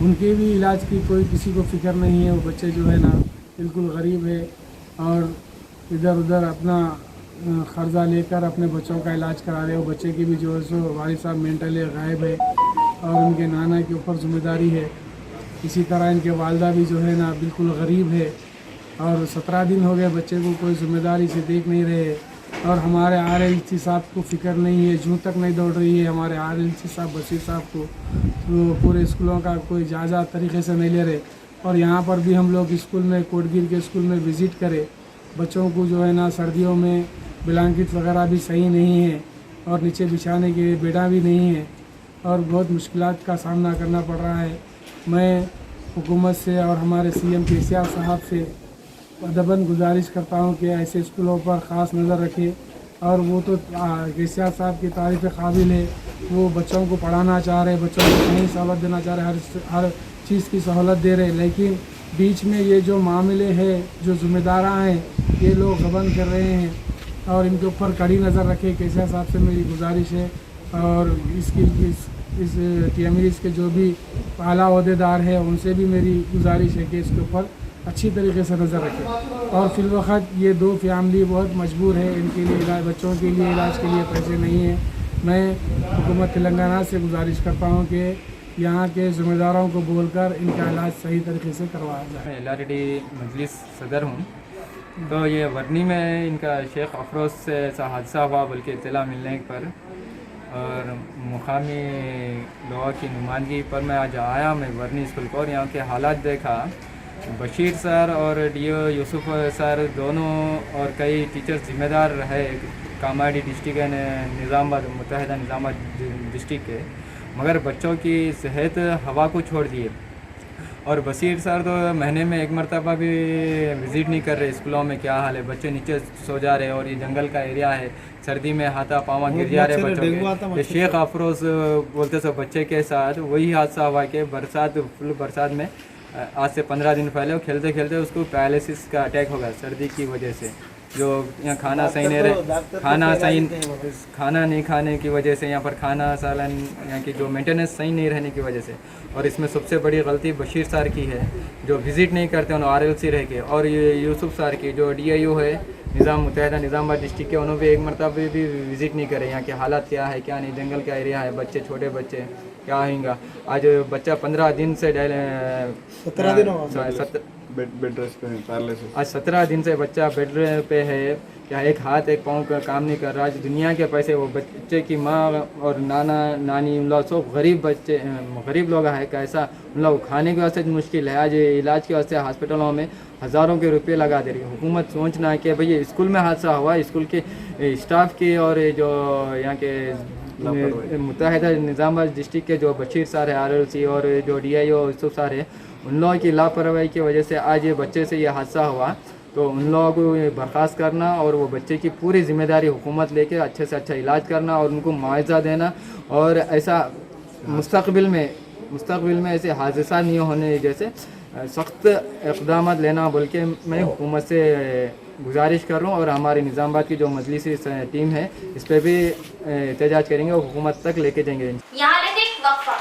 उनके भी इलाज की कोई किसी को फिक्र नहीं है। वो बच्चे जो है ना बिल्कुल गरीब है और इधर उधर अपना ख़र्जा लेकर अपने बच्चों का इलाज करा रहे हो। बच्चे की भी जो है सो वालिद साहब मेंटली गायब है और उनके नाना के ऊपर ज़िम्मेदारी है। इसी तरह इनके वालदा भी जो है ना बिल्कुल गरीब है और 17 दिन हो गए बच्चे को कोई ज़िम्मेदारी से देख नहीं रहे और हमारे आरएलसी साहब को फ़िक्र नहीं है, जूँ तक नहीं दौड़ रही है हमारे आरएलसी साहब बशीर साहब को, तो पूरे स्कूलों का कोई जायज़ा तरीके से नहीं ले रहे। और यहाँ पर भी हम लोग स्कूल में कोटगीर के स्कूल में विज़िट करें, बच्चों को जो है ना सर्दियों में ब्लैंकेट वगैरह भी सही नहीं है और नीचे बिछाने के लिए बेड़ा भी नहीं है और बहुत मुश्किलात का सामना करना पड़ रहा है। मैं हुकूमत से और हमारे सीएम केसीआर साहब से अदबन गुजारिश करता हूं कि ऐसे स्कूलों पर ख़ास नज़र रखें और वो तो केसीआर साहब की तारीफ़ काबिल है, वो बच्चों को पढ़ाना चाह रहे, बच्चों को सही सहूलत देना चाह रहे, हर चीज़ की सहूलत दे रहे, लेकिन बीच में ये जो मामले हैं, जो ज़िम्मेदार हैं, ये लोग गबन कर रहे हैं और इनके ऊपर कड़ी नज़र रखें। केसीआर साहब से मेरी गुजारिश है और इस टेमरिस के जो भी आला अहदेदार है उनसे भी मेरी गुजारिश है कि इसके ऊपर अच्छी तरीके से नज़र रखें। और फिलवक़्त ये 2 फैमिली बहुत मजबूर है, इनके लिए इलाज, बच्चों के लिए इलाज के लिए पैसे नहीं हैं। मैं हुकूमत तेलंगाना से गुजारिश करता हूँ कि यहाँ के ज़िम्मेदारों को बोलकर इनका इलाज सही तरीके से करवाया जाए। मैं एलआरडी मजलिस सदर हूँ। तो ये वर्नी में इनका शेख अफरोज़ से ऐसा हादसा हुआ बल्कि इत्तला मिलने पर और मुकामी लोगों की नुमाइंदगी पर मैं आज आया मैं वर्नी स्कूल को और यहाँ के हालात देखा। बशीर सर और डीओ यूसुफ सर दोनों और कई टीचर्स जिम्मेदार रहे कामाड़ी डिस्ट्रिक्ट निज़ामाबाद मुत्तहिदा निज़ामाबाद डिस्ट्रिक्ट के, मगर बच्चों की सेहत हवा को छोड़ दिए। और बशीर सर तो महीने में 1 मरतबा भी विज़िट नहीं कर रहे स्कूलों में क्या हाल है, बच्चे नीचे सो जा रहे और ये जंगल का एरिया है, सर्दी में हाथा पावा गिर जा रहे बच्चों के। शेख अफरोज़ बोलते सो बच्चे के साथ वही हादसा हुआ कि फुल बरसात में आज से 15 दिन पहले वो खेलते खेलते उसको पैरालिसिस का अटैक हो गया सर्दी की वजह से। जो यहाँ खाना सही नहीं रहे, खाना नहीं खाने की वजह से, यहाँ पर खाना सालन यहाँ की जो मेंटेनेंस सही नहीं रहने की वजह से। और इसमें सबसे बड़ी गलती बशीर सर की है जो विज़िट नहीं करते उन्होंने RLC रह के, और ये यूसुफ सर की जो DIO है मुतहदा निज़ामाबाद डिस्ट्रिक्ट के, उन्होंने भी एक मरतबा भी विज़िट नहीं करे यहाँ के हालात क्या है क्या नहीं, जंगल का एरिया है, बच्चे छोटे बच्चे क्या होगा। आज बच्चा 15 दिन से 17 दिन बेड रेस्ट पे है, पैरालिसिस। आज 17 दिन से बच्चा बेड पे है, क्या एक हाथ एक पाँव का काम नहीं कर रहा। आज दुनिया के पैसे वो बच्चे की माँ और नाना नानी उन लोग सब गरीब लोग है, कैसा उन लोग खाने की वास्ते मुश्किल है। आज इलाज के वास्ते हॉस्पिटलों में हज़ारों के रुपये लगा दे रही है। हुकूमत सोचना है कि भाई स्कूल में हादसा हुआ, स्कूल के स्टाफ की और जो यहाँ के मुतहदा निज़ामाबाद डिस्ट्रिक्ट के जो बशीर सर है RLC और जो DIO यूसुफ सर है, उन लोगों की लापरवाही की वजह से आज ये बच्चे से ये हादसा हुआ। तो उन लोगों को बर्खास्त करना और वो बच्चे की पूरी जिम्मेदारी हुकूमत लेके अच्छे से अच्छा इलाज करना और उनको मुआवजा देना, और ऐसा मुस्तकबिल में ऐसे हादसा नहीं होने जैसे सख्त इक़दाम लेना बोल के मैं हुकूमत से गुजारिश कर रहा हूँ। और हमारी निज़ामाबाद की जो मजलिसी टीम है इस पर भी एहतजाज करेंगे और हुकूमत तक लेके जाएंगे। यहाँ लेते एक वक्फा।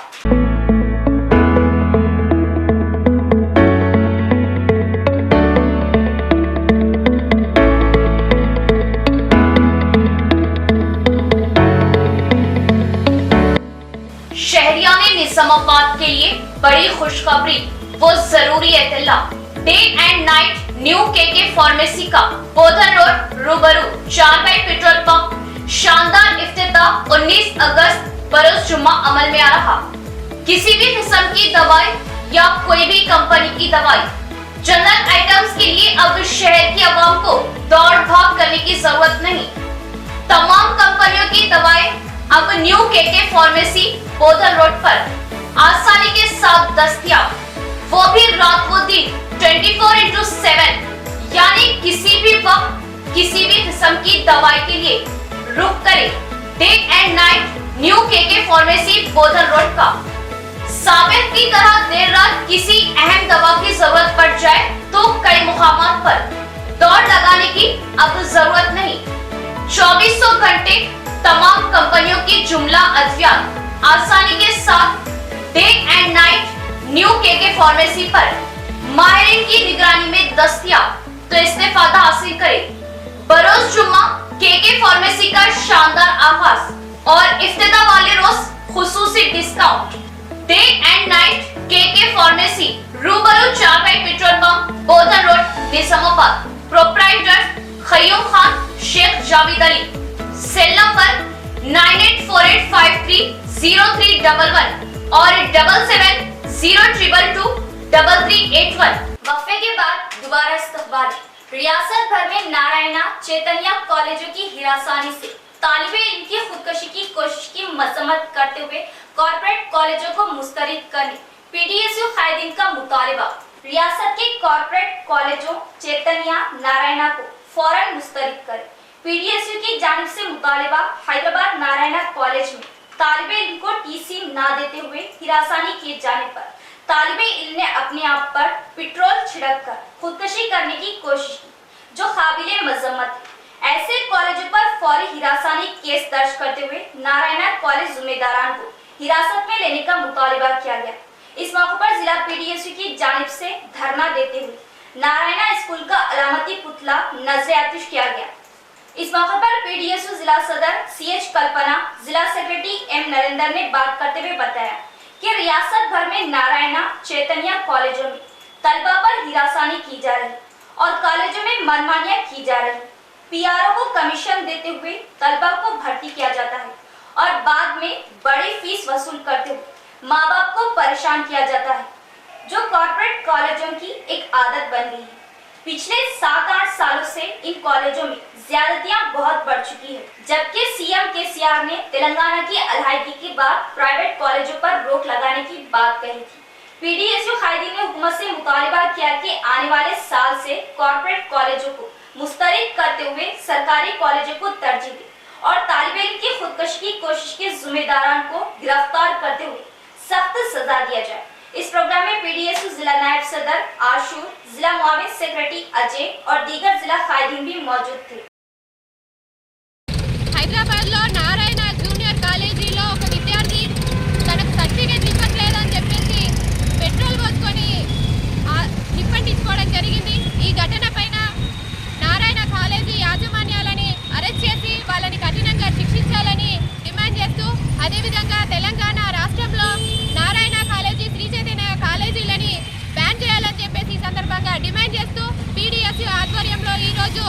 शहरिया में निजामाबाद के लिए बड़ी खुशखबरी, वो जरूरी इत्तला। Day and night new KK pharmacy का बोधन रोड रूबरू 4 बाई पेट्रोल पंप शानदार इफ्तिताह 19 अगस्त बरोज जुम्मा अमल में आ रहा। किसी भी किस्म की दवाई या कोई भी कंपनी की दवाई, जनरल आइटम्स के लिए अब शहर की आवाम को दौड़ भाग करने की जरूरत नहीं। तमाम कंपनियों की दवाएं अब न्यू KK फार्मेसी बोधन रोड पर आसानी के साथ दस्तयाब, वो भी रात व दिन 24/7, यानी किसी भी वक्त किसी भी किस्म की दवाई के लिए रुक करें day and night new KK pharmacy Bodhan road का। साबित की तरह देर रात किसी अहम दवा की जरूरत पड़ जाए तो कई मुकामात पर दौड़ लगाने की अब जरूरत नहीं। 2400 घंटे तमाम कंपनियों की जुमला अद्वियात आसानी के साथ day and night new KK pharmacy पर माहिरीन की निगरानी में दस्तयाब, तो इस्तेफादा हासिल करें। बरोज जुम्मा KK फार्मेसी का शानदार आगाज और इफ्तिताह वाले रोज खुसूसी discount. Day and night KK pharmacy रूबरू 4 by petrol pump Bodhan road Nizamabad. Proprietor Qayyum Khan Sheikh Javed Ali. Cell number 9848530311 और 7702223381। वक्फे के बाद दोबारा इस्तकबाल। रियासत भर में नारायणा चैतन्या कॉलेजों की हिरासानी से तालिबे इल्म की खुदकशी की कोशिश की मजम्मत करते हुए कॉर्पोरेट कॉलेजों को मुस्तरद करने PDSU कायदीन का मुतालबा। रियासत के कॉर्पोरेट कॉलेजों चैतन्या नारायणा को फौरन मुस्तरद करें। PDSU की जानिब से मुतालबा हैदराबाद नारायणा कॉलेज में तालिबे इल्म को TC ना देते हुए हिरासानी किए जाने पर तालिबे इल्म ने अपने आप पर पेट्रोल छिड़क कर खुदकशी करने की कोशिश की, जो काबिले मजम्मत है। ऐसे कॉलेजों पर फौरी हिरासानी केस दर्ज करते हुए नारायणा कॉलेज जिम्मेदारान को हिरासत में लेने का मुतालबा किया गया। इस मौके पर जिला PDSU की जानिब से धरना देते हुए नारायणा स्कूल का अलामती पुतला नजर आतिश किया गया। इस मौके पर PDSU जिला सदर CH कल्पना, जिला सेक्रेटरी M नरेंद्र ने बात करते हुए बताया कि रियासत भर में नारायणा चैतन्या कॉलेजों में तलबा पर हिरासानी की जा रही और कॉलेजों में मनमानियां की जा रही। PRO को कमीशन देते हुए तलबा को भर्ती किया जाता है और बाद में बड़ी फीस वसूल करते हुए माँ बाप को परेशान किया जाता है, जो कॉर्पोरेट कॉलेजों की एक आदत बन गई है। पिछले 7-8 सालों से इन कॉलेजों में ज्यादतियां बहुत बढ़ चुकी है, जबकि CM KCR ने तेलंगाना की अलहदगी के बाद प्राइवेट कॉलेजों पर रोक लगाने की बात कही थी। PDSU कायदीन ने हुकूमत से मुतालबा किया कि आने वाले साल से कॉर्पोरेट कॉलेजों को मुस्तरद करते हुए सरकारी कॉलेजों को तरजीह दे और तालिबे इल्म की खुदकशी की कोशिश के जिम्मेदारान को गिरफ्तार करते हुए सख्त सजा दिया जाए। इस प्रोग्राम में पीडीएसयू जिला नायब सदर आशूर, जिला मुआविन सेक्रेटरी अजय और दीगर जिला कायदीन भी मौजूद थे। హైదరాబాద్లో నారాయణ జూనియర్ కాలేజీలో ఒక విద్యార్థి తనకు సర్టిఫికేట్ ఇవ్వట్లేదని చెప్పేసి పెట్రోల్ పోసుకొని నిప్పంటించుకోవడం జరిగింది. ఈ ఘటన పైన నారాయణ కాలేజీ యాజమాన్యాలని అరెస్ట్ చేసి వాళ్ళని కఠినంగా శిక్షించాలని డిమాండ్ చేస్తూ, అదేవిధంగా తెలంగాణ రాష్ట్రంలో నారాయణ కాలేజీ, శ్రీ చైతన్య కాలేజీలని బ్యాన్ చేయాలని చెప్పేసి ఈ సందర్భంగా డిమాండ్ చేస్తూ పీడీఎస్యూ ఆధ్వర్యంలో ఈరోజు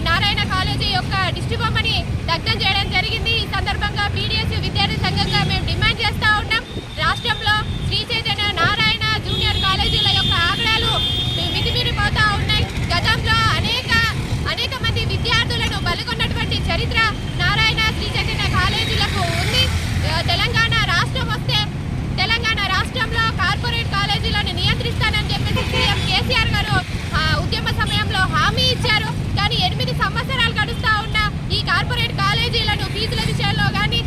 నారాయణ కాలేజీ యొక్క దిష్టి బొమ్మని దగ్ధం చేయడం జరిగింది. ఈ సందర్భంగా పీడీఎస్యూ విద్యార్థి సంఘంగా మేము డిమాండ్ చేస్తూ ఉన్నాం. రాష్ట్రంలో శ్రీ చైతన్య నారాయణ జూనియర్ కాలేజీల యొక్క ఆగడాలు మితిమీరిపోతూ ఉన్నాయి. గతంలో అనేక మంది విద్యార్థులను బలిగొన్నటువంటి చరిత్ర నారాయణ శ్రీ చైతన్య కాలేజీలకు ఉంది. తెలంగాణ రాష్ట్రం వస్తే తెలంగాణ రాష్ట్రంలో కార్పొరేట్ కాలేజీలను నియంత్రిస్తానని చెప్పేసి సీఎం కేసీఆర్ గారు ఉద్యమ సమయంలో హామీ ఇచ్చారు. కానీ 8 సంవత్సరాలు గడుస్తా ఉన్న ఈ కార్పొరేట్ కాలేజీలను ఫీజుల విషయంలో కానీ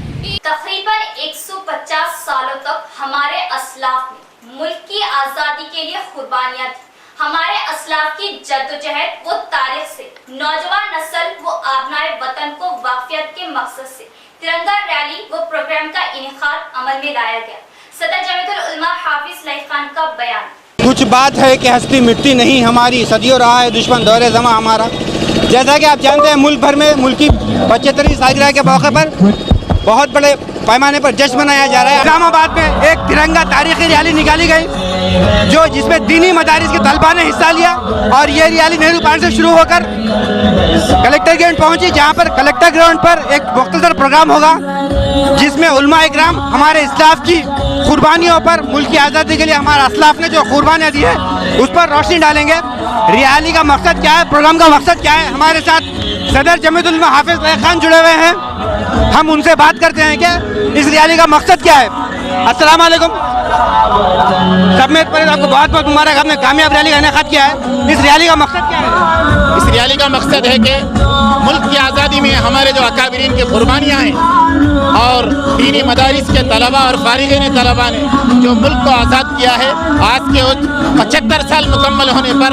तकरीबन 150 सालों तक हमारे असलाफ ने मुल्क की आज़ादी के लिए कुर्बानियां दी। हमारे असलाफ की जद्दोजहद वो तारीख से नौजवान नस्ल वो आबनाए वतन को वाक़ियत के मकसद से तिरंगा रैली वो प्रोग्राम का इनेकाद अमल में लाया गया। सदर जमीयतुल उलमा हाफिज लईक खान का बयान। कुछ बात है कि हस्ती मिटती नहीं हमारी, सदियों रहा है दुश्मन दौरे ज़मा हमारा। जैसा कि आप जानते हैं मुल्क भर में मुल्क की 75वीं सालगिरह के मौके पर बहुत बड़े पैमाने पर जश्न मनाया जा रहा है। इस्लामाबाद में एक तिरंगा तारीखी रैली निकाली गई जिसमें दीनी मदारिस के तलबा ने हिस्सा लिया और ये रैली नेहरू पार्क से शुरू होकर कलेक्टर ग्राउंड पहुंची, जहां पर कलेक्टर ग्राउंड पर एक मुख्तसर प्रोग्राम होगा जिसमें उलमा इकराम हमारे इस्लाफ की कुर्बानियों पर, मुल्क की आज़ादी के लिए हमारे असलाफ ने जो कुर्बानियाँ दी है उस पर रोशनी डालेंगे। रैली का मकसद क्या है, प्रोग्राम का मकसद क्या है, हमारे साथ सदर जमीयतुल उलमा हाफिज लईक खान जुड़े हुए हैं। हम उनसे बात करते हैं कि इस रैली का मकसद क्या है। अस्सलाम वालेकुम। सब में पहले आपको बहुत बहुत मुबारक, आपने कामयाब रैली का इनेकाद किया है। इस रैली का मकसद क्या है? इस रैली का मकसद है कि मुल्क की आज़ादी में हमारे जो अकाबिरीन की कुर्बानियाँ हैं और दीनी मदारिस के तलबा और फारिगीन तलबा ने जो मुल्क को आज़ाद किया है, आज के 75 साल मुकम्मल होने पर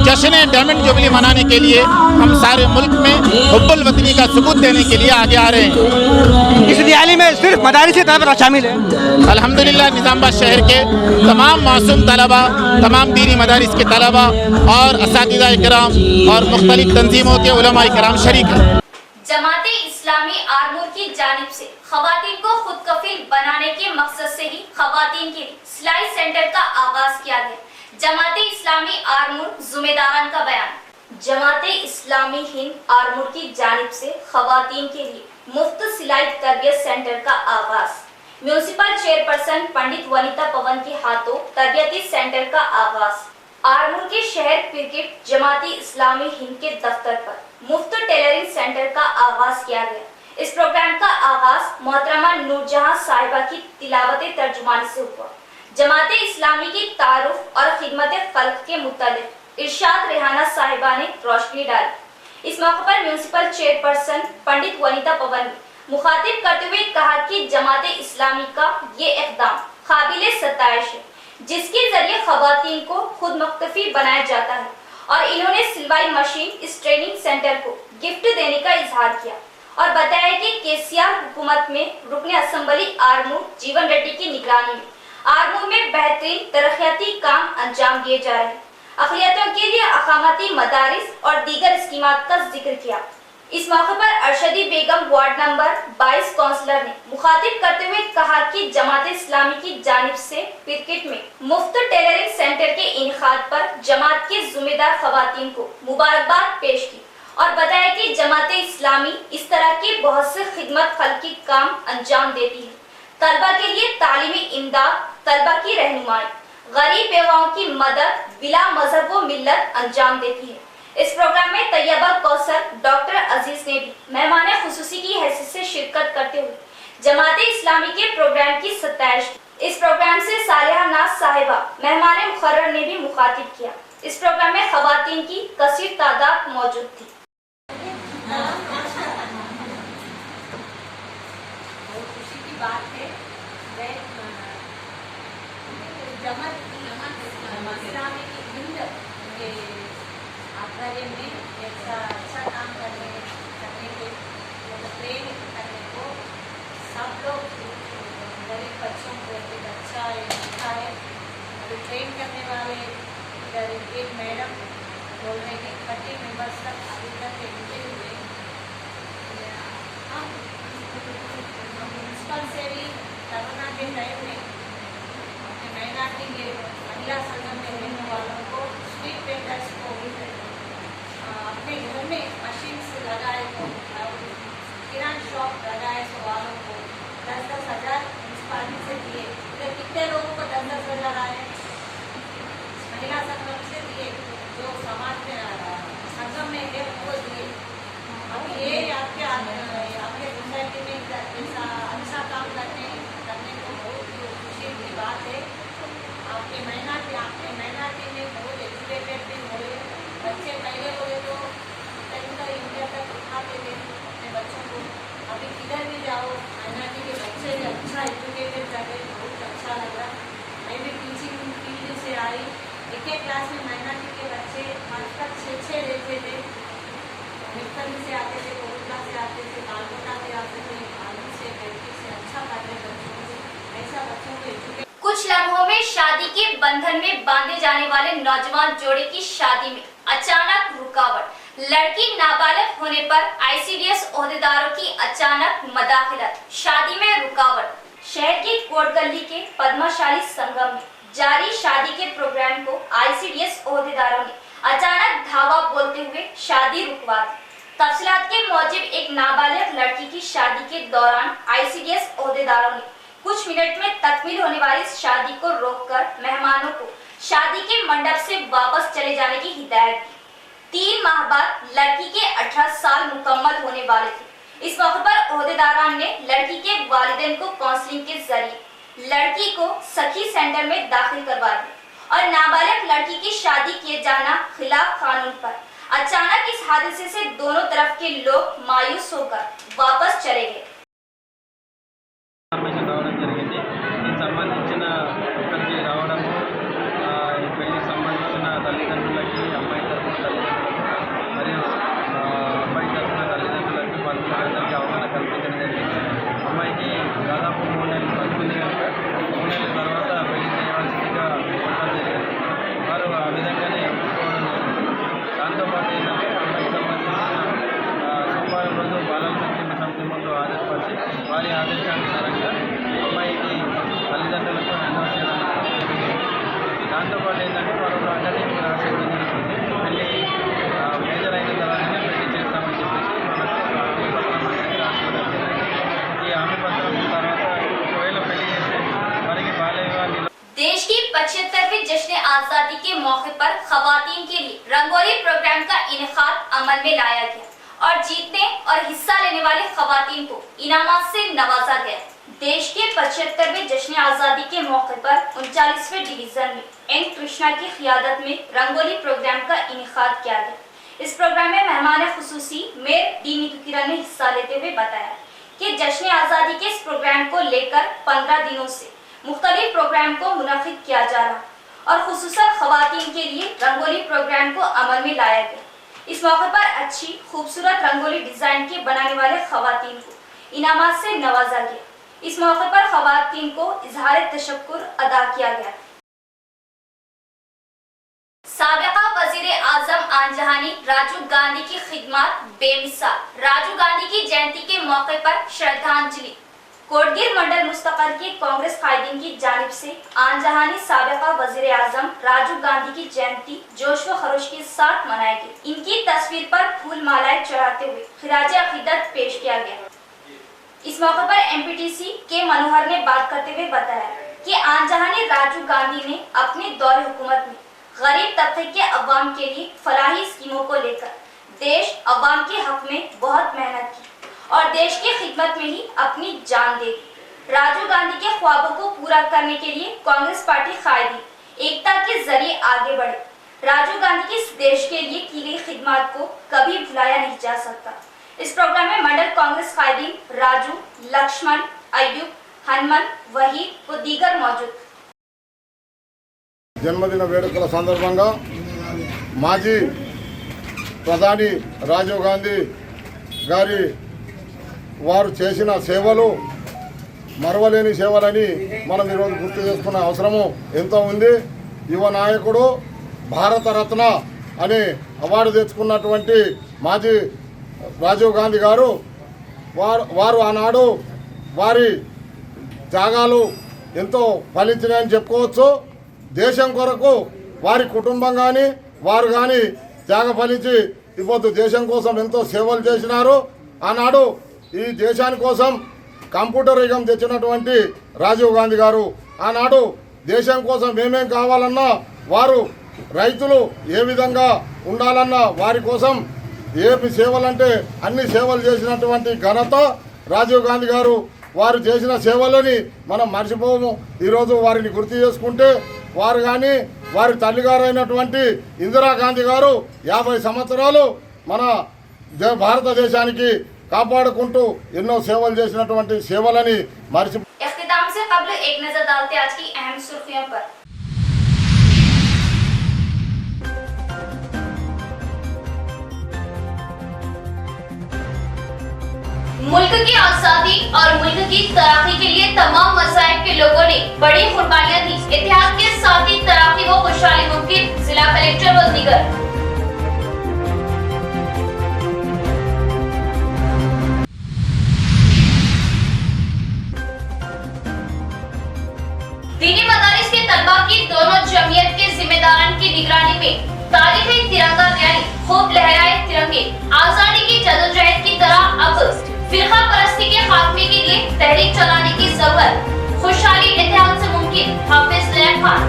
जश्न डायमंड जुबली मनाने के लिए हम सारे मुल्क में हुब्बुल वतनी का सबूत देने के लिए आगे आ रहे हैं। इस रैली में सिर्फ मदारिस के तलबा शामिल है? अल्हम्दुलिल्लाह निज़ामाबाद शहर के तमाम मासूम तलबा, तमाम दीनी मदारिस के तलबा और असातिज़ा इकराम और मुख्तलिफ तंजीमों के उलमा इकराम शरीक हैं। जमाते इस्लामी आरमूर की जानिब से खवातीन को खुद कफील बनाने के मकसद से ही खवातीन के लिए सिलाई सेंटर का आगाज किया गया। जमाते इस्लामी आरमूर जुम्मेदारान का बयान। जमाते इस्लामी हिंद आरमूर की जानिब से खवातीन के लिए मुफ्त सिलाई तरबियत सेंटर का आगाज। म्यूनिसिपल चेयरपर्सन पंडित वनिता पवन के हाथों तरबियती सेंटर का आगाज। आरमूर के शहर क्रिकेट जमाती इस्लामी हिंद के दफ्तर पर मुफ्त टेलरिंग सेंटर का आगाज किया गया। इस प्रोग्राम का आगाज मोहतरमा नूरजहां साहिबा की तिलावत तर्जुमानी से हुआ। जमाते इस्लामी की तारुफ और खिदमत खल्क के मुतालिक इरशाद रेहाना साहिबा ने रोशनी डाली। इस मौके पर म्यूनिसिपल चेयरपर्सन पंडित वनिता पवन ने मुखातिब करते हुए कहा कि जमाते इस्लामी का ये इक़दाम काबिल सताइश है, जिसके जरिए खवातीन को खुद मुख्तफी बनाया जाता है और इन्होंने सिलवाई मशीन इस ट्रेनिंग सेंटर को गिफ्ट देने का इजहार किया और बताया कि केसीआर हुकूमत में रुकने असम्बली आरमूर जीवन रेड्डी की निगरानी में आरमूर में बेहतरीन तरक्याती काम अंजाम दिए जा रहे हैं। अक़लियतों के लिए अकामती मदारिस और दीगर स्कीमात का जिक्र किया। इस मौके पर अरशदी बेगम वार्ड नंबर 22 काउंसलर ने मुखातिब करते हुए कहा कि जमात इस्लामी की जानिब से क्रिकेट में मुफ्त टेलरिंग सेंटर के इनेकाद पर जमात के जिम्मेदार खवातीन को मुबारकबाद पेश की और बताया कि जमात इस्लामी इस तरह के बहुत से खिदमत खल्की काम अंजाम देती है। तलबा के लिए तालीमी इमदाद, तलबा की रहनुमाई, गरीब बेवाओं की मदद बिला मजहब व मिल्लत अंजाम देती है। इस प्रोग्राम में तैयबा कौसर डॉक्टर अजीज ने भी मेहमान खुसूसी की हैसियत से शिरकत करते हुए जमाते इस्लामी के प्रोग्राम की सताइश की। इस प्रोग्राम से सालिहा नाज साहिबा मेहमान मुकर्रर ने भी मुखातिब किया। इस प्रोग्राम में खवातीन की कसीर तादाद मौजूद थी। इस्लामिक हिंद के आध्वर्य में ऐसा अच्छा काम करने के प्रेरित करने को सब लोग गरीब बच्चों को एक अच्छा लिखा है। ट्रेन करने वाले इधर एक मैडम बोल रहे हैं 30 मेंबर्स तक अभी तक एंट्री हुए। हम प्रिंसिपल से भी कोरोना के टाइम में अपने माइनॉरिटी के महिला संगम में रहने वालों को स्ट्रीट वेंडर्स को अपने घर में मशीन से लगाए तो किराना शॉप लगाए तो वालों को 10-10 हज़ार म्यूनसिपालिटी से दिए। इधर कितने लोगों को 10-10 हज़ार आए? महिला संगम से दिए, जो समाज में संगम में है उनको दिए। अब ये आपके सोसाइटी में ऐसा अच्छा काम करने को बहुत खुशी की बात है। आपके माइनॉरिटी में बहुत एजुकेटेड भी हुए बच्चे। पहले बोले तो इंडिया तक उठाते थे अपने बच्चों को। अभी किधर भी जाओ माइनॉरिटी के बच्चे भी अच्छा एजुकेटेड जाके बहुत अच्छा लग रहा। मैं भी टीचिंग फील्ड से आई। एक क्लास में माइनॉरिटी के बच्चे 5 तक 6 रहते थे। मिफ्तली से आते थे, कोटला से आते थे, बालकोटा से आते थे, आलू से, बेटी से। अच्छा करने बच्चों को, ऐसा बच्चों को एजुकेट। कुछ लम्हों में शादी के बंधन में बांधे जाने वाले नौजवान जोड़े की शादी में अचानक रुकावट। लड़की नाबालिग होने पर आईसीडीएस ओहदेदारों की अचानक मदाखिलत। शादी में रुकावट। शहर की कोट गली के पद्माशाली संगम में जारी शादी के प्रोग्राम को आईसीडीएस ओहदेदारों ने अचानक धावा बोलते हुए शादी रुकवा दी। तफसीलात के मुताबिक एक नाबालिग लड़की की शादी के दौरान आईसीडीएस ओहदेदारों ने कुछ मिनट में तकमील होने वाली इस शादी को रोककर मेहमानों को शादी के मंडप से वापस चले जाने की हिदायत दी। 3 माह बाद लड़की के 18 साल मुकम्मल होने वाले थे। इस मौके पर ओहदेदारान ने लड़की के वालिदैन को काउंसलिंग के जरिए लड़की को सखी सेंटर में दाखिल करवा दिया और नाबालिग लड़की की शादी किए जाना खिलाफ कानून पर अचानक इस हादसे से दोनों तरफ के लोग मायूस होकर वापस चले गए। సంబంధించిన ఇక్కడికి రావడము పెళ్లికి సంబంధించిన తల్లిదండ్రులకి అమ్మాయి తరఫున తల్లిదండ్రులకు మరియు అబ్బాయి తరఫున తల్లిదండ్రులకి బంధువులందరికీ అవగాహన కల్పించడం జరిగింది. అమ్మాయికి దాదాపు 3 నెలలు పడుతుంది కనుక 3 నెలల తర్వాత పెళ్లి చేయవలసిందిగా చెప్పడం జరిగింది. వారు ఆ విధంగానే ఒప్పుకోవడం జరిగింది. దాంతోపాటు ఏంటంటే అమ్మాయికి సంబంధించిన సోమవారం రోజు బాలల సంక్షేమ సమితి ముందు హాజరుపరిచి వారి ఆదేశానుసారంగా అమ్మాయికి తల్లిదండ్రులకు హ్యాండ్ చేయడం జరిగింది. దాంతోపాటు ఏంటంటే మరొక అటెండెంట్ రాసేయడం జరుగుతుంది. పెళ్ళి మేజర్ అయిన తర్వాతనే పెళ్లి చేస్తామని చెప్పేసి మనకు హామీ పత్రం అనేది రాసుకోవడం జరిగింది. ఈ హామీ పత్రం తర్వాత ఒకవేళ పెళ్లి చేస్తే వారికి బాల్య వివాహ देश की 75वीं जश्न आजादी के मौके पर खवातीन के लिए रंगोली प्रोग्राम का इनेकाद अमल में लाया गया और जीतने और हिस्सा लेने वाले खवातीन को इनामात से नवाजा गया। देश के 75वें जश्न आजादी के मौके पर 39वें डिवीजन में एन कृष्णा की क़ियादत में रंगोली प्रोग्राम का इनेकाद किया गया। इस प्रोग्राम में मेहमान खुसूसी मेयर डी नीतू किरण ने हिस्सा लेते हुए बताया कि जश्न आजादी के इस प्रोग्राम को लेकर 15 दिनों से मुख्तलिफ प्रोग्राम को मुनक़िद किया जा रहा और खुसूसन ख़वातीन के लिए रंगोली प्रोग्राम को अमल में लाया गया। इस मौके पर अच्छी खूबसूरत रंगोली डिज़ाइन के बनाने वाले ख़वातीन को इनामात से नवाजा गया। इस मौके पर ख़वातीन को इज़हार तशक्कुर अदा किया गया। साबिक़ा वज़ीर आज़म आनजहानी राजीव गांधी की खिदमत बेमिसाल। राजीव गांधी की जयंती के मौके पर श्रद्धांजलि। कोटगिर मंडल मुस्तक़र के कांग्रेस कायदीन की जानिब से आनजहानी साबिक़ा वज़ीर आज़म राजीव गांधी की जयंती जोश व खरोश के साथ मनाई गई। इनकी तस्वीर पर फूल मालाएं चढ़ाते हुए खिराज अक़ीदत पेश किया गया। इस मौके पर एमपीटीसी के मनोहर ने बात करते हुए बताया कि आनजहानी राजीव गांधी ने अपने दौर हुकूमत में गरीब तबके के अवाम के लिए फलाही स्कीमों को लेकर देश अवाम के हक में बहुत मेहनत की और देश की खिदमत में ही अपनी जान दे दी। राजीव गांधी के ख्वाबों को पूरा करने के लिए कांग्रेस पार्टी कायदी एकता के जरिए आगे बढ़े। राजीव गांधी की इस देश के लिए की गई खिदमत को कभी भुलाया नहीं जा सकता। इस प्रोग्राम में मंडल कांग्रेस कायदीन राजू, लक्ष्मण, अयूब, हनुमान, वहीद व दीगर मौजूद। జన్మదిన వేడుకల సందర్భంగా మాజీ ప్రధాని రాజీవ్ గాంధీ గారి వారు చేసిన సేవలు మరవలేని సేవలని మనం ఈరోజు గుర్తు చేసుకునే అవసరము ఎంతో ఉంది. యువ నాయకుడు, భారతరత్న అనే అవార్డు తెచ్చుకున్నటువంటి మాజీ రాజీవ్ గాంధీ గారు వారు ఆనాడు వారి త్యాగాలు ఎంతో ఫలించినాయని చెప్పుకోవచ్చు. దేశం కొరకు వారి కుటుంబం కానీ వారు కానీ త్యాగ ఫలించి ఇప్పుడు దేశం కోసం ఎంతో సేవలు చేసినారు. ఆనాడు ఈ దేశాని కోసం కంప్యూటర్ యుగం తెచ్చినటువంటి రాజీవ్ గాంధీ గారు ఆనాడు దేశం కోసం ఏమేం కావాలన్నా వారు రైతులు ఏ విధంగా ఉండాలన్నా వారి కోసం ఏమి సేవలంటే అన్ని సేవలు చేసినటువంటి ఘనత రాజీవ్ గాంధీ గారు. వారు చేసిన సేవలని మనం మర్చిపోము. ఈరోజు వారిని గుర్తు చేసుకుంటే వారు కానీ వారి తల్లిగారైనటువంటి ఇందిరాగాంధీ గారు 50 సంవత్సరాలు మన భారతదేశానికి కాపాడుకుంటూ ఎన్నో సేవలు చేసినటువంటి సేవలని మర్చి इख्तिताम से कबल एक नजर डालते आज की अहम सुर्खियों पर। मुल्क की आजादी और मुल्क की तरक्की के लिए तमाम मज़ाहिब के लोगों ने बड़ी कुर्बानियां दी। इत्तेहाद के साथ ही तरक्की व खुशहाली मुमकिन, जिला कलेक्टर व दीगर। दीनी मदारिस के तलबा की दोनों जमीयत के जिम्मेदारान की निगरानी में तारीखी तिरंगा रैली, खूब लहराए तिरंगे। आजादी की जदोजहद की तरह अब फिरका परस्ती के खात्मे के लिए तहरीक चलाने की जरूरत। खुशहाली इत्तेहाद से मुमकिन, हाफिज लैन खान।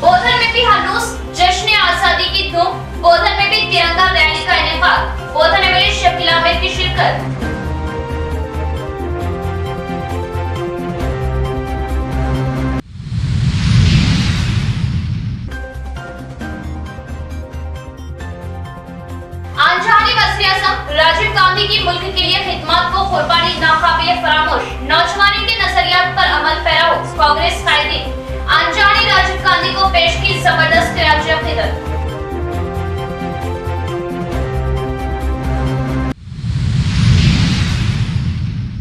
बोधन में भी हनूस जश्न आजादी की धूम, बोधन में भी तिरंगा रैली का इनेकाद, बोधन एमएलए शकील अहमद की शिरकत। आंजहानी वज़ीर आज़म राजीव गांधी की मुल्क के लिए खिदमत को कुर्बानी नाकाबिले फरामोश, नौजवानी के नजरियात पर अमल पैराओ कांग्रेस कायदीन। आंजहानी राजीव गांधी को पेश की जबरदस्त खिराज अक़ीदत।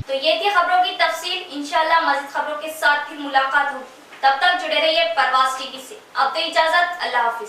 तो ये थी खबरों की तफसील। इंशाल्लाह मज़ीद खबरों के साथ फिर मुलाकात होगी। तब तक जुड़े रहिए परवाज़ टीवी से। अब तो इजाजत, अल्लाह हाफिज।